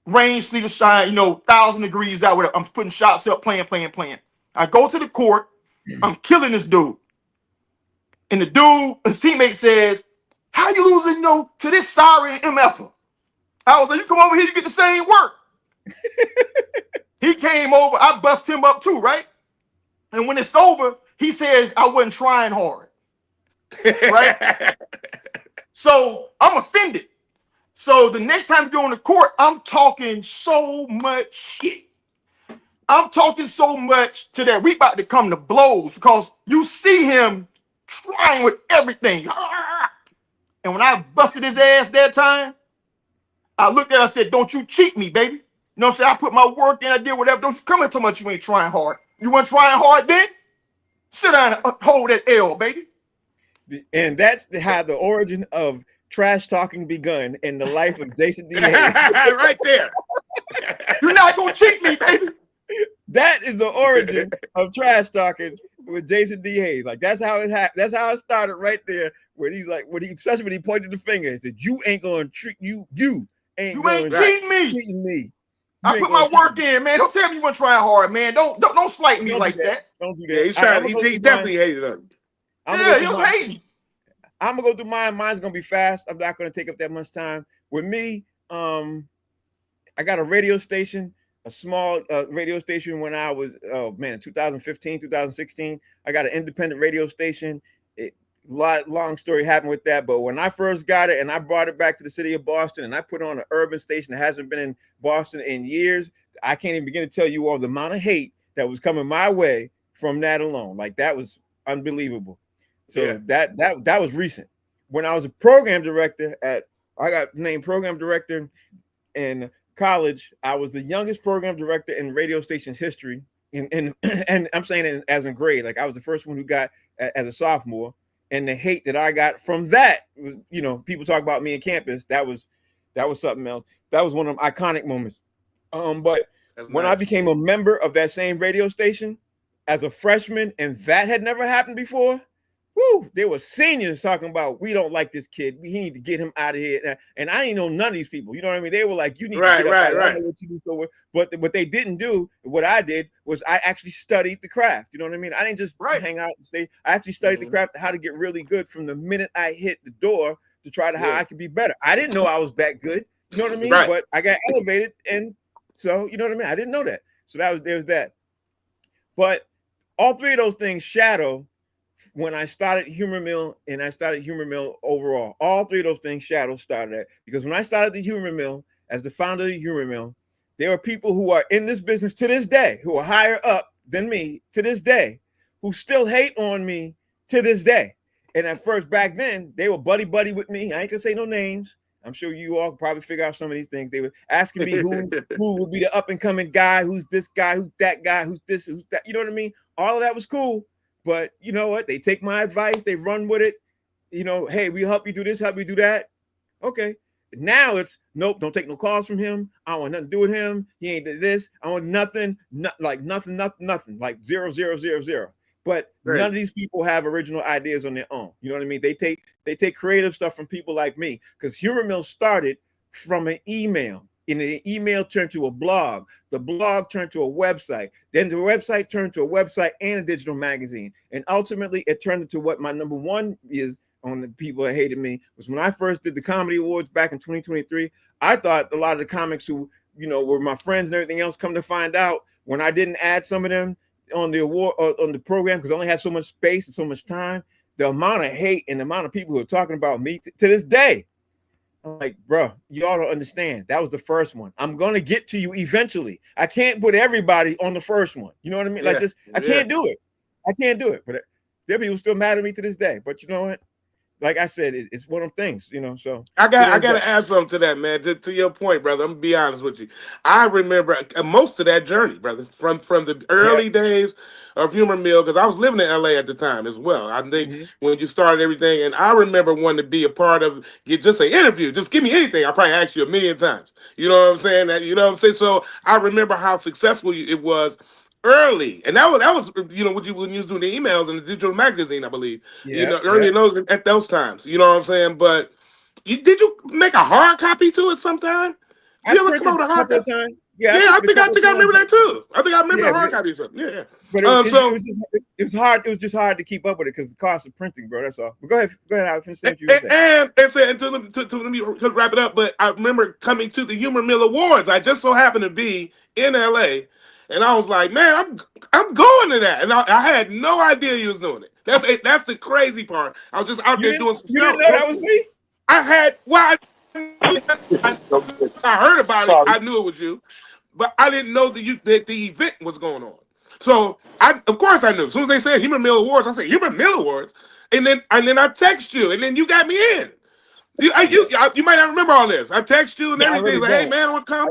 Rain, sleet, or shine, you know, 1,000 degrees out. I'm putting shots up, playing. I go to the court. I'm killing this dude. And the dude, his teammate says, how you losing, you know, to this sorry MF'er? I was like, you come over here, you get the same work. He came over, I bust him up too, right? And when it's over, he says I wasn't trying hard. Right? So I'm offended. So the next time you go on the court, I'm talking so much shit. I'm talking so much to that we about to come to blows because you see him trying with everything. And when I busted his ass that time, I looked at him and said, don't you cheat me, baby. You know what I'm saying? I put my work in, I did whatever. Don't you come in too much you ain't trying hard. You weren't trying hard then? Sit down and hold that L, baby. And that's how the origin of trash talking begun in the life of Jason D. Hayes. Right there. You're not going to cheat me, baby. That is the origin of trash talking with Jason D. Hayes. Like that's how it happened. That's how it started right there. When he's like, especially when he pointed the finger and said, "You ain't gonna treat you ain't cheating me. I put my work in, man. Don't tell me you weren't trying hard, man. Don't slight me like that. Don't do Yeah, that. he's trying. He definitely hated us. Yeah, he was hating. I'm gonna go through mine. Mine's gonna be fast. I'm not gonna take up that much time. With me, I got a radio station. A small radio station when I was, 2015, 2016. I got an independent radio station. Long story happened with that. But when I first got it and I brought it back to the city of Boston and I put on an urban station that hasn't been in Boston in years, I can't even begin to tell you all the amount of hate that was coming my way from that alone. Like that was unbelievable. So that was recent. When I was a program director at I got named program director in college. I was the youngest program director in radio station's history. And I'm saying it as in grade, like I was the first one who got as a sophomore. And the hate that I got from that was, people talk about me in campus. That was something else. That was one of them iconic moments. But That's when nice. I became a member of that same radio station as a freshman, and that had never happened before, woo, there were seniors talking about, we don't like this kid. We need to get him out of here. And I ain't know none of these people. You know what I mean? They were like, you need to get up out of here. I don't know what you do. So but what they didn't do, what I did was I actually studied the craft. You know what I mean? I didn't just hang out and stay. I actually studied the craft, how to get really good from the minute I hit the door to try to how I could be better. I didn't know I was that good. You know what I mean? But I got elevated, and so you know what I mean? I didn't know that. So there's that. But all three of those things shadow when I started Humor Mill, and I started Humor Mill overall. All three of those things started at, because when I started the Humor Mill as the founder of the Humor Mill, there are people who are in this business to this day, who are higher up than me to this day, who still hate on me to this day. And at first, back then, they were buddy with me. I ain't gonna say no names. I'm sure you all probably figure out some of these things. They were asking me who would be the up and coming guy, who's this guy, who's that guy, who's this, who's that. You know what I mean? All of that was cool. But you know what? They take my advice, they run with it. Hey, we help you do this, help you do that. Okay. Now it's nope, don't take no calls from him. I don't want nothing to do with him. He ain't did this. I want nothing, like nothing, like 0, 0, 0, 0. But none of these people have original ideas on their own. You know what I mean? They take creative stuff from people like me, because Humor Mill started from an email. And the email turned to a blog. The blog turned to a website. Then the website turned to a website and a digital magazine. And ultimately, it turned into what my number one is on the people that hated me, was when I first did the comedy awards back in 2023. I thought a lot of the comics who, were my friends and everything else, come to find out, when I didn't add some of them on the award, on the program, because I only had so much space and so much time, the amount of hate and the amount of people who are talking about me to this day, I'm like, bro, y'all don't understand. That was the first one. I'm gonna get to you eventually. I can't put everybody on the first one. You know what I mean? Like, I can't do it. I can't do it. But there are people still mad at me to this day. But you know what? Like I said, it's one of them things, So I got to add something to that, man. To your point, brother. I'm gonna be honest with you. I remember most of that journey, brother, from the early days of Humor Mill, because I was living in LA at the time as well. I think when you started everything, and I remember wanting to be a part of just an interview. Just give me anything. I probably asked you a million times. You know what I'm saying? So I remember how successful it was early, and that was when you was doing the emails and the digital magazine, I believe. Early in those, at those times. You know what I'm saying? But did you make a hard copy to it sometime? Did you ever come up with a hard copy? I think I remember that too. I think I remember a hard copy or something. Yeah. But it was hard. It was just hard to keep up with it because the cost of printing, bro. That's all. But go ahead. I'll finish what you were saying. And to let me wrap it up. But I remember coming to the Humor Mill Awards. I just so happened to be in LA. And I was like, man, I'm going to that. And I had no idea he was doing it. That's the crazy part. I was just out there doing some stuff. You didn't know that was me? I heard about it. I knew it was you. But I didn't know that the event was going on. So, of course I knew. As soon as they said Humor Mill Awards, I said, Humor Mill Awards? And then I text you, and then you got me in. You might not remember all this. I text you and everything. Really hey, man, I want to come.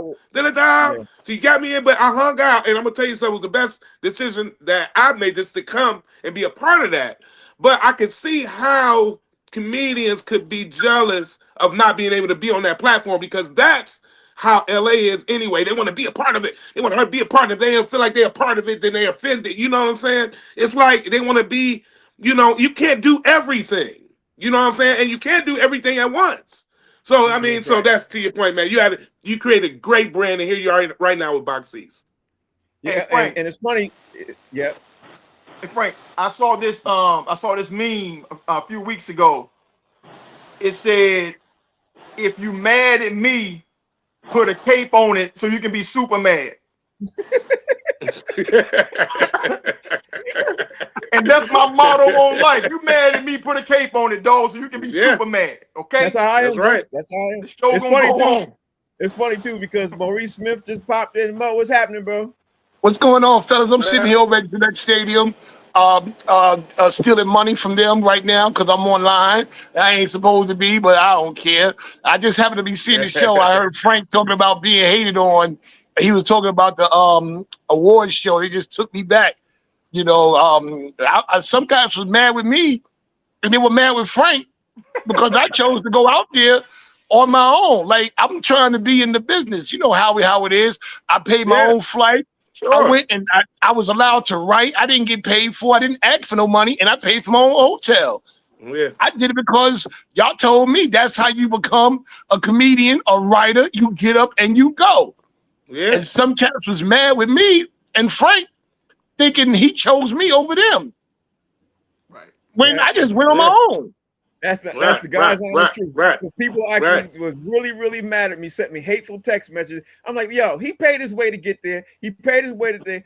So you got me in, but I hung out. And I'm going to tell you something. It was the best decision that I made, just to come and be a part of that. But I could see how comedians could be jealous of not being able to be on that platform, because that's how LA is anyway. They want to be a part of it. They want to be a part of it. If they don't feel like they're a part of it, then they're offended. You know what I'm saying? It's like they want to be, you can't do everything. You know what I'm saying? And you can't do everything at once. So, I mean, so that's to your point, man. You created a great brand, and here you are right now with Box Seats. Yeah, hey, Frank, and it's funny. Yeah. Hey, Frank, I saw this meme a few weeks ago. It said, if you mad at me, put a cape on it so you can be super mad. And that's my motto on life. You mad at me, put a cape on it, dog, so you can be super mad. Okay? That's how I am. That's right. That's how I am. The show gonna go on. It's funny too, because Maurice Smith just popped in. Mo, what's happening, bro? What's going on, fellas? I'm sitting here over at the next stadium. stealing money from them right now because I'm online. I ain't supposed to be, but I don't care. I just happen to be seeing the show. I heard Frank talking about being hated on. He was talking about the awards show. It just took me back. You know, some guys was mad with me, and they were mad with Frank because I chose to go out there on my own. Like, I'm trying to be in the business. You know how it is. I paid my own flight. Sure. I went and I was allowed to write. I didn't get paid for. I didn't ask for no money, and I paid for my own hotel. Yeah. I did it because y'all told me that's how you become a comedian, a writer. You get up and you go. Yeah. And some cats was mad with me and Frank, thinking he chose me over them. Right. When I just went on my own. That's the guy's honest truth. Right. Because people actually was really mad at me, sent me hateful text messages. I'm like, yo, he paid his way to get there. He paid his way to there.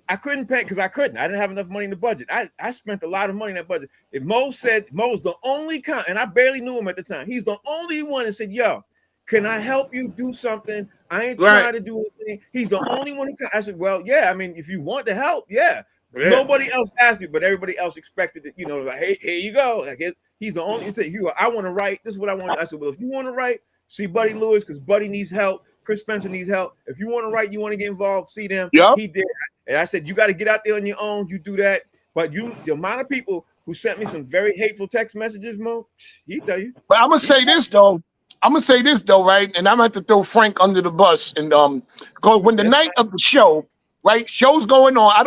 I couldn't pay because I couldn't. I didn't have enough money in the budget. I spent a lot of money in that budget. If Mo's the only and I barely knew him at the time. He's the only one that said, yo, can I help you do something? I ain't trying to do anything. He's the only one who I said, well, yeah, I mean, if you want to help, yeah. Nobody else asked me, but everybody else expected it, like, hey, here you go. Like, he's the only I want to write. This is what I want. I said, well, if you want to write, see Buddy Lewis, because Buddy needs help. Chris Spencer needs help. If you want to write, you want to get involved, see them. Yep. He did. And I said, you got to get out there on your own. You do that. But the amount of people who sent me some very hateful text messages, Mo, he tell you. But I'm gonna say this though, right? And I'm gonna have to throw Frank under the bus. And because when the night of the show, right, show's going on, I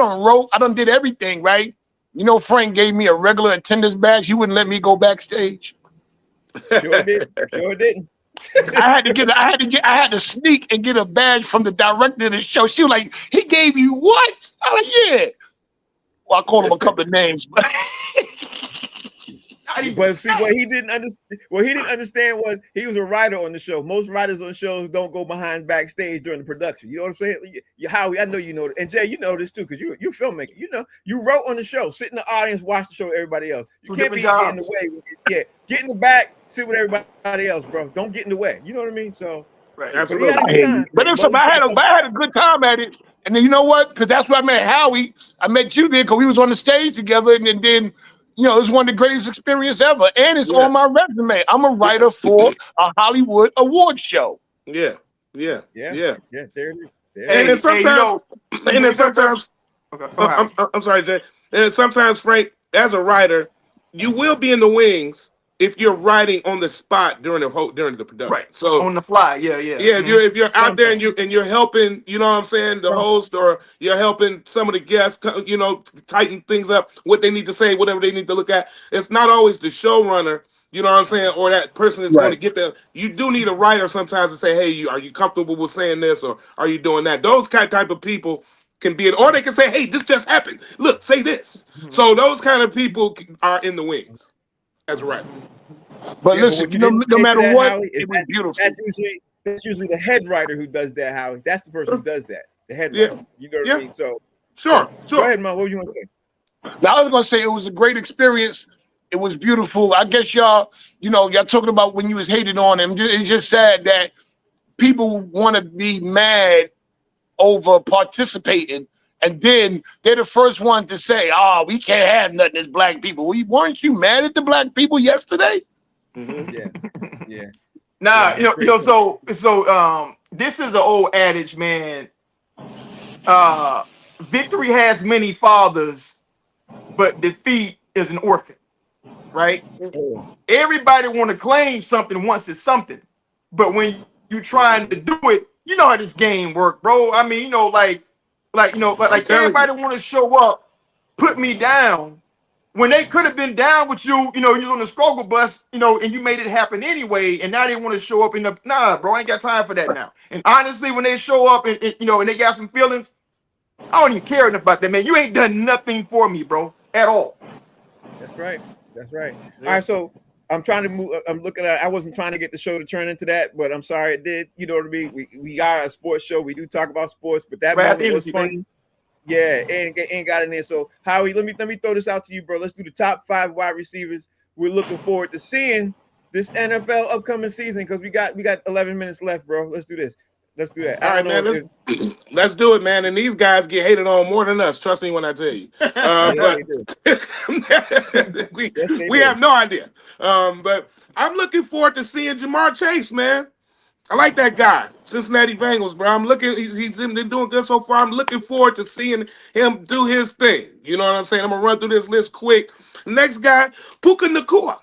done did everything, right? You know, Frank gave me a regular attendance badge. He wouldn't let me go backstage. Sure didn't. I had to sneak and get a badge from the director of the show. She was like, he gave you what? I'm like, yeah. Well, I called him a couple of names, but But see, what he didn't understand was he was a writer on the show. Most writers on shows don't go behind backstage during the production. You know what I'm saying? Howie, I know you know, and Jay, you know this too, because you're a filmmaker. You know, you wrote on the show, sit in the audience, watch the show with everybody else. You can't be getting in the way. Yeah, get in the back, sit with everybody else, bro. Don't get in the way. You know what I mean? So, right, absolutely. But I had a good time at it. And then you know what? Because that's where I met Howie. I met you there because we was on the stage together, and then. You know, it's one of the greatest experiences ever. And it's on my resume. I'm a writer for a Hollywood award show. Yeah. There it is. And sometimes, I'm sorry, Jay. And sometimes, Frank, as a writer, you will be in the wings if you're writing on the spot during the production. Right. So on the fly, yeah. If you're out there and you're helping, you know what I'm saying, the host, or you're helping some of the guests, you know, tighten things up, what they need to say, whatever they need to look at. It's not always the showrunner, you know what I'm saying, or that person is going to get them. You do need a writer sometimes to say, hey, are you comfortable with saying this, or are you doing that? Those type of people can be it, or they can say, hey, this just happened. Look, say this. So those kind of people are in the wings as a writer. But listen, no matter what, Howie, it was beautiful. That's usually the head writer who does that, Howie. That's the person who does that. The head writer. You know what I mean? So sure. Go ahead, Mo. What were you going to say? Now, I was going to say it was a great experience. It was beautiful. I guess y'all talking about when you was hated on him. It's just sad that people want to be mad over participating. And then they're the first one to say, we can't have nothing as black people. Weren't you mad at the black people yesterday? Mm-hmm. Yeah. Nah, so this is an old adage, man. Victory has many fathers, but defeat is an orphan, right? Everybody want to claim something once it's something, but when you're trying to do it, you know how this game work, bro. I mean, like everybody want to show up, put me down when they could have been down with you. You was on the struggle bus, and you made it happen anyway. And now they want to show up nah, bro. I ain't got time for that now. And honestly, when they show up and they got some feelings, I don't even care enough about that, man. You ain't done nothing for me, bro, at all. That's right. Yeah. All right, so I'm trying to move. I'm looking at. I wasn't trying to get the show to turn into that, but I'm sorry it did. You know what I mean? We are a sports show. We do talk about sports, but that moment was funny. Yeah, and got in there. So Howie, let me throw this out to you, bro. Let's do the top 5 wide receivers. We're looking forward to seeing this NFL upcoming season because we got 11 minutes left, bro. Let's do this. Let's do that. All I right, don't man. know if Let's do it, man. And these guys get hated on more than us. Trust me when I tell you. yes, they But do. we Yes, they we do. have no idea. But I'm looking forward to seeing Jamar Chase, man. I like that guy, Cincinnati Bengals, bro. I'm looking. He's been doing good so far. I'm looking forward to seeing him do his thing. You know what I'm saying? I'm gonna run through this list quick. Next guy, Puka Nacua.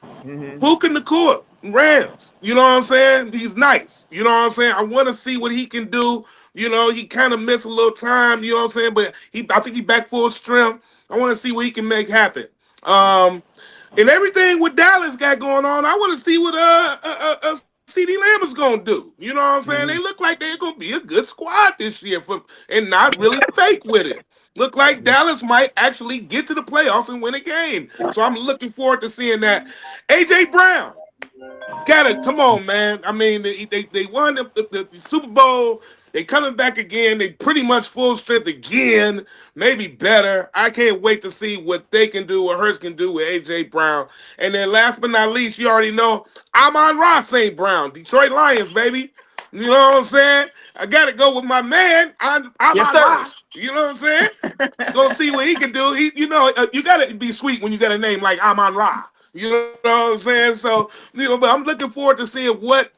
Mm-hmm. Puka Nacua, Rams. You know what I'm saying? He's nice. You know what I'm saying? I want to see what he can do. You know, he kind of missed a little time. You know what I'm saying? But I think he's back full strength. I want to see what he can make happen. And everything with Dallas got going on, I want to see what CD Lamb is gonna do. You know what I'm saying? Mm-hmm. They look like they're gonna be a good squad this year and not really fake with it. Look like Dallas might actually get to the playoffs and win a game. So I'm looking forward to seeing that. AJ Brown. Gotta come on, man. I mean, they won the Super Bowl. They coming back again. They pretty much full strength again, maybe better. I can't wait to see what they can do, what Hurts can do with AJ Brown. And then last but not least, you already know Amon-Ra St. Brown, Detroit Lions, baby. You know what I'm saying? I gotta go with my man, Yes, sir. Amon-Ra. You know what I'm saying? Go see what he can do. You gotta be sweet when you got a name like Amon-Ra. You know what I'm saying? So, but I'm looking forward to seeing what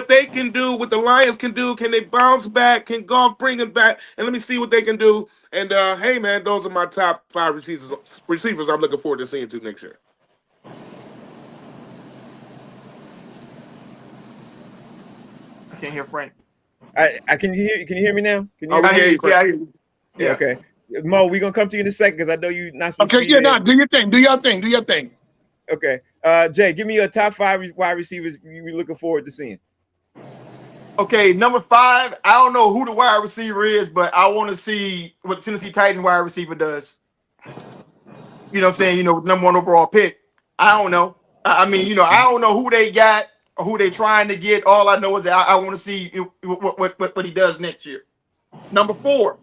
they can do, what the Lions can do. Can they bounce back? Can Goff bring them back? And let me see what they can do. And hey, man, those are my top 5 receivers I'm looking forward to seeing too next year. I can't hear Frank. I can you hear me now? Can you hear Oh, me? we hear you, Yeah, I Frank. hear you. Yeah. Okay. Mo, we're gonna come to you in a second because I know you're not supposed Okay, to be yeah, there. no, do your thing. Do your thing. Do your thing. Okay. Jay, give me your top 5 wide receivers you're looking forward to seeing. Okay, number 5. I don't know who the wide receiver is, but I want to see what the Tennessee Titan wide receiver does. You know what I'm saying? You know, number 1 overall pick. I don't know. I mean, you know, I don't know who they got or who they trying to get. All I know is that I want to see what he does next year. Number 4.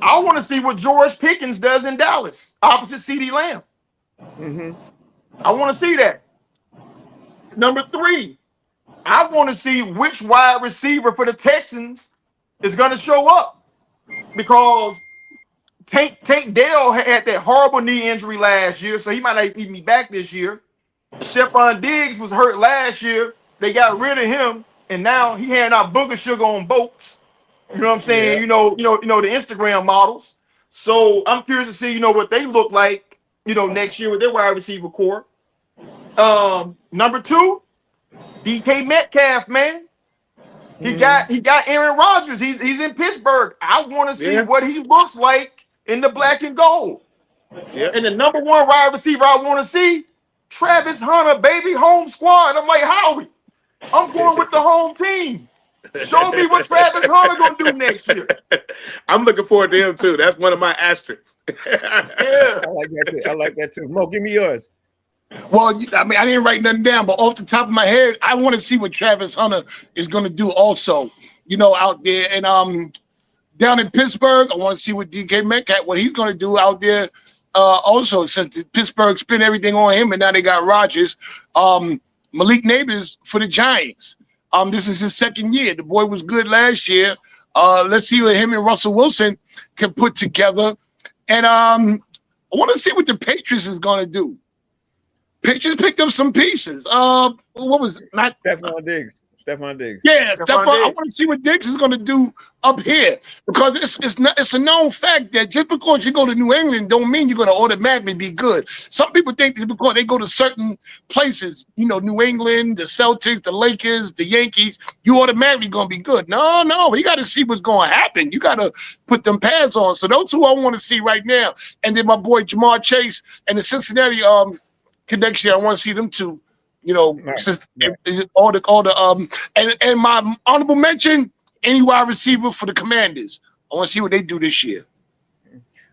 I want to see what George Pickens does in Dallas, opposite CD Lamb. Mm-hmm. I want to see that. Number 3. I want to see which wide receiver for the Texans is going to show up because Tank Dell had that horrible knee injury last year, so he might not even be back this year. Stephon Diggs was hurt last year. They got rid of him, and now he handing out booger sugar on boats. You know what I'm saying? Yeah. You know the Instagram models. So I'm curious to see, what they look like, next year with their wide receiver core. Number 2, DK Metcalf, man. He got Aaron Rodgers. He's in Pittsburgh. I want to see Yeah. what he looks like in the black and gold. Yeah. And the number 1 wide receiver I want to see, Travis Hunter, baby, home squad. I'm like, Howie, I'm going with the home team. Show me what Travis Hunter gonna do next year. I'm looking forward to him too. That's one of my asterisks. Yeah. I like that too. I like that too. Mo, give me yours. Well, I mean, I didn't write nothing down, but off the top of my head, I want to see what Travis Hunter is going to do also, out there. And down in Pittsburgh, I want to see what DK Metcalf, what he's going to do out there also, since Pittsburgh spent everything on him and now they got Rodgers. Malik Neighbors for the Giants. This is his 2nd year. The boy was good last year. Let's see what him and Russell Wilson can put together. And I want to see what the Patriots is going to do. Patriots picked up some pieces. What was it? Not Stephon Diggs. Yeah, Stephon. I Diggs. want to see what Diggs is going to do up here because it's a known fact that just because you go to New England don't mean you're going to automatically be good. Some people think that because they go to certain places, New England, the Celtics, the Lakers, the Yankees, you automatically going to be good. No, you got to see what's going to happen. You got to put them pads on. So those who I want to see right now, and then my boy Jamar Chase and the Cincinnati connection, I want to see them too. Since all the and my honorable mention, any wide receiver for the Commanders. I want to see what they do this year.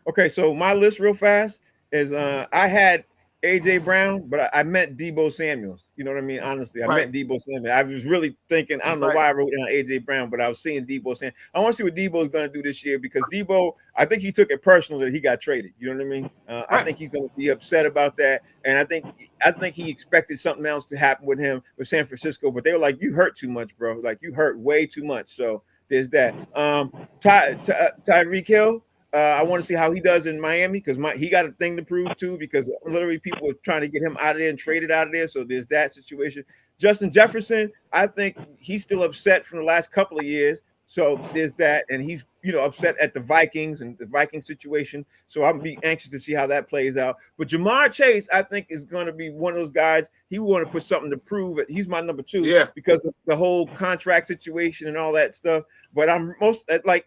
Okay, so my list real fast is I had AJ Brown, but I meant Debo Samuels. You know what I mean? Honestly, I Right. meant Debo Samuels. I was really thinking, I don't know Right. why I wrote down AJ Brown, but I was seeing Debo Samuels. I want to see what Debo is going to do this year because Debo, I think he took it personal that he got traded. You know what I mean? I Right. think he's going to be upset about that, and I think he expected something else to happen with him with San Francisco, but they were like, "You hurt too much, bro. Like you hurt way too much." So there's that. Tyreek Hill. I want to see how he does in Miami because he got a thing to prove too. Because literally people are trying to get him out of there and traded out of there. So there's that situation. Justin Jefferson, I think he's still upset from the last couple of years. So there's that, and he's upset at the Vikings and the Viking situation. So I'm be anxious to see how that plays out. But Jamar Chase, I think, is going to be one of those guys. He want to put something to prove. He's my number 2 because of the whole contract situation and all that stuff. But I'm most like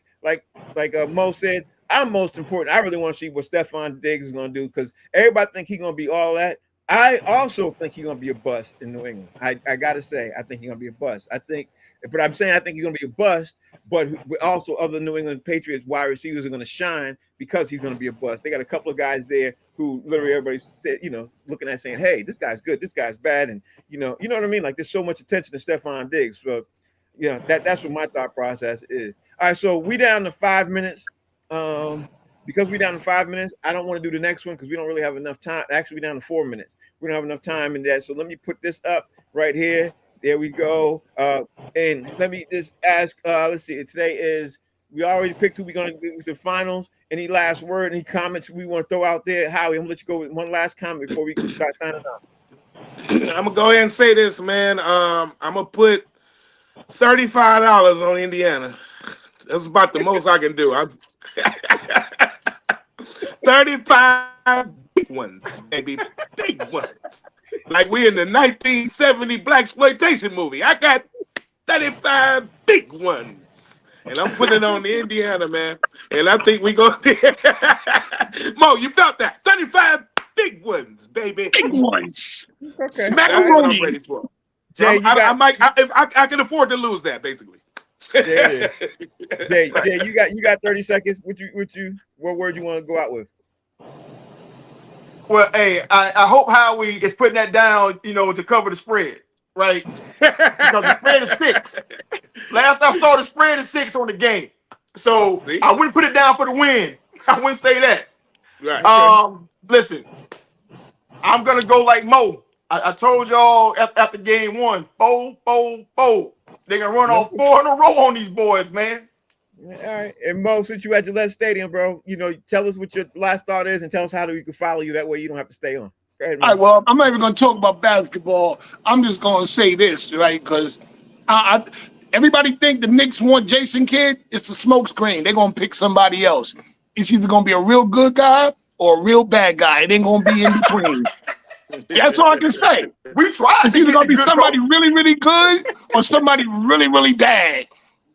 Mo said. I'm most important. I really want to see what Stephon Diggs is going to do because everybody think he's going to be all that. I also think he's going to be a bust in New England. I got to say, I think he's going to be a bust. I think he's going to be a bust, but also other New England Patriots wide receivers are going to shine because he's going to be a bust. They got a couple of guys there who literally everybody said, looking at saying, hey, this guy's good, this guy's bad. And, you know what I mean? Like there's so much attention to Stephon Diggs. So, that's what my thought process is. All right, so we down to 5 minutes. Because we're down to 5 minutes, I don't want to do the next one because we don't really have enough time. Actually, we're down to 4 minutes. We don't have enough time in that. So let me put this up right here. There we go. And let me just ask, let's see. Today is, we already picked who we're going to do the finals. Any last word, any comments we want to throw out there? Howie, I'm going to let you go with one last comment before we start signing off. I'm going to go ahead and say this, man. I'm going to put $35 on Indiana. That's about the most I can do. 35 big ones, baby, big ones. Like we in the 1970 blaxploitation movie. I got 35 big ones, and I'm putting it on the Indiana, man. And I think we gonna Mo, you felt that 35 big ones, baby. Big ones. Okay, that's what I'm ready for. Jay, I can afford to lose that, basically. Jay, you got 30 seconds. What word you want to go out with? Well, hey, I hope Howie is putting that down, to cover the spread, right? Because the spread is 6. Last I saw, the spread is 6 on the game. So I wouldn't put it down for the win. I wouldn't say that. Right. Listen, I'm gonna go like Mo. I told y'all after game 1, 4. They're gonna run off 4 in a row on these boys, man. All right. And Mo, since you at Gillette Stadium, bro, tell us what your last thought is and tell us how we can follow you. That way you don't have to stay on. Go ahead, Mo. All right, well, I'm not even going to talk about basketball. I'm just going to say this, right? Because everybody think the Knicks want Jason Kidd. It's a smokescreen. They're going to pick somebody else. It's either going to be a real good guy or a real bad guy. It ain't going to be in between. That's all I can say. We tried. It's either going to be somebody really, really good or somebody really, really bad.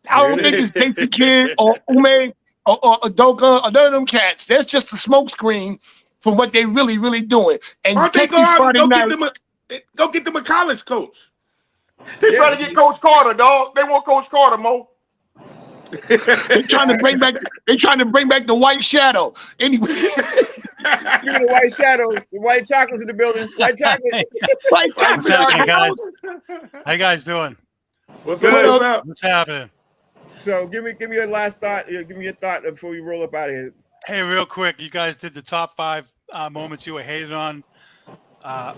I don't think it's Jason Kidd or Ume or Adoka or none of them cats. That's just a smokescreen from what they really, really doing. And why don't they go get them a college coach? They're trying to get Coach Carter, dog. They want Coach Carter, Mo. They're trying to bring back the white shadow. Anyway. The white shadow, the white chocolate's in the building. White chocolate. White chocolate. What's happening, guys? How you guys doing? What's up? What's happening? So give me your last thought. Give me your thought before we roll up out of here. Hey, real quick, you guys did the top 5 moments you were hated on.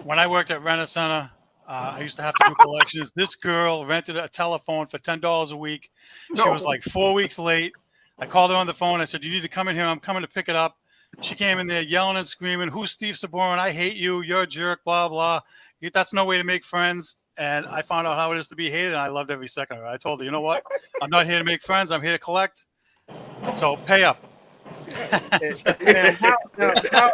When I worked at Rent-A-Center, I used to have to do collections. This girl rented a telephone for $10 a week. She was like 4 weeks late. I called her on the phone. I said, you need to come in here. I'm coming to pick it up. She came in there yelling and screaming, who's Steve Saborin? I hate you. You're a jerk, blah, blah. That's no way to make friends. And I found out how it is to be hated, and I loved every second of it. I told her, you know what? I'm not here to make friends. I'm here to collect. So pay up. How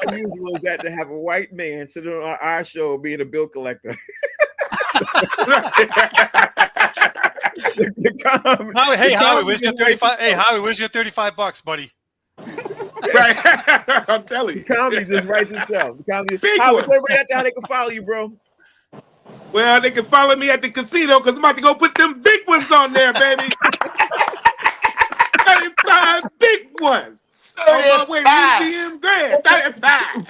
unusual is that to have a white man sitting on our show being a bill collector? Hey, Howie, where's your 35? Hey, Howie, where's your $35, buddy? Right. I'm telling you. The comedy just writes itself. How everybody out there, how they can follow you, bro? Well, they can follow me at the casino because I'm about to go put them big ones on there, baby. 35 big ones. 35. On my way to museum grand. 35.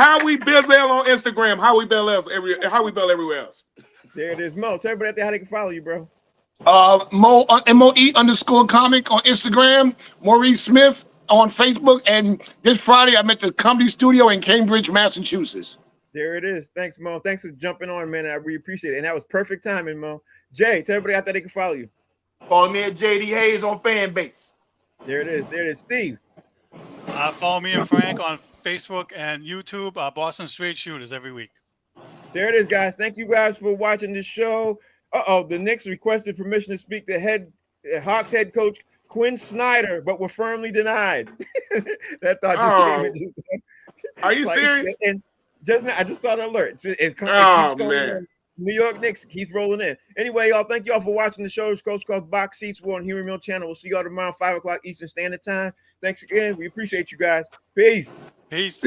Howie Bizzell on Instagram. Howie Bell everywhere else. There it is, Mo. Tell everybody out there how they can follow you, bro. Mo MOE_comic on Instagram. Maurice Smith on Facebook. And this Friday, I'm at the Comedy Studio in Cambridge, Massachusetts. There it is. Thanks, Mo. Thanks for jumping on, man. I really appreciate it. And that was perfect timing, Mo. Jay, tell everybody out there they can follow you. Follow me at JD Hayes on Fanbase. There it is. There it is. Steve. Follow me and Frank on Facebook and YouTube. Boston Straight Shooters every week. There it is, guys. Thank you guys for watching the show. The Knicks requested permission to speak to Hawks head coach Quinn Snyder, but were firmly denied. That thought just came in. Are you serious? And just now, I just saw the alert. It keeps man. New York Knicks keeps rolling in. Anyway, y'all, thank y'all for watching the show. It's Coach Coach Box Seats. We're on Human Mill Channel. We'll see y'all tomorrow, 5 o'clock Eastern Standard Time. Thanks again. We appreciate you guys. Peace. Peace.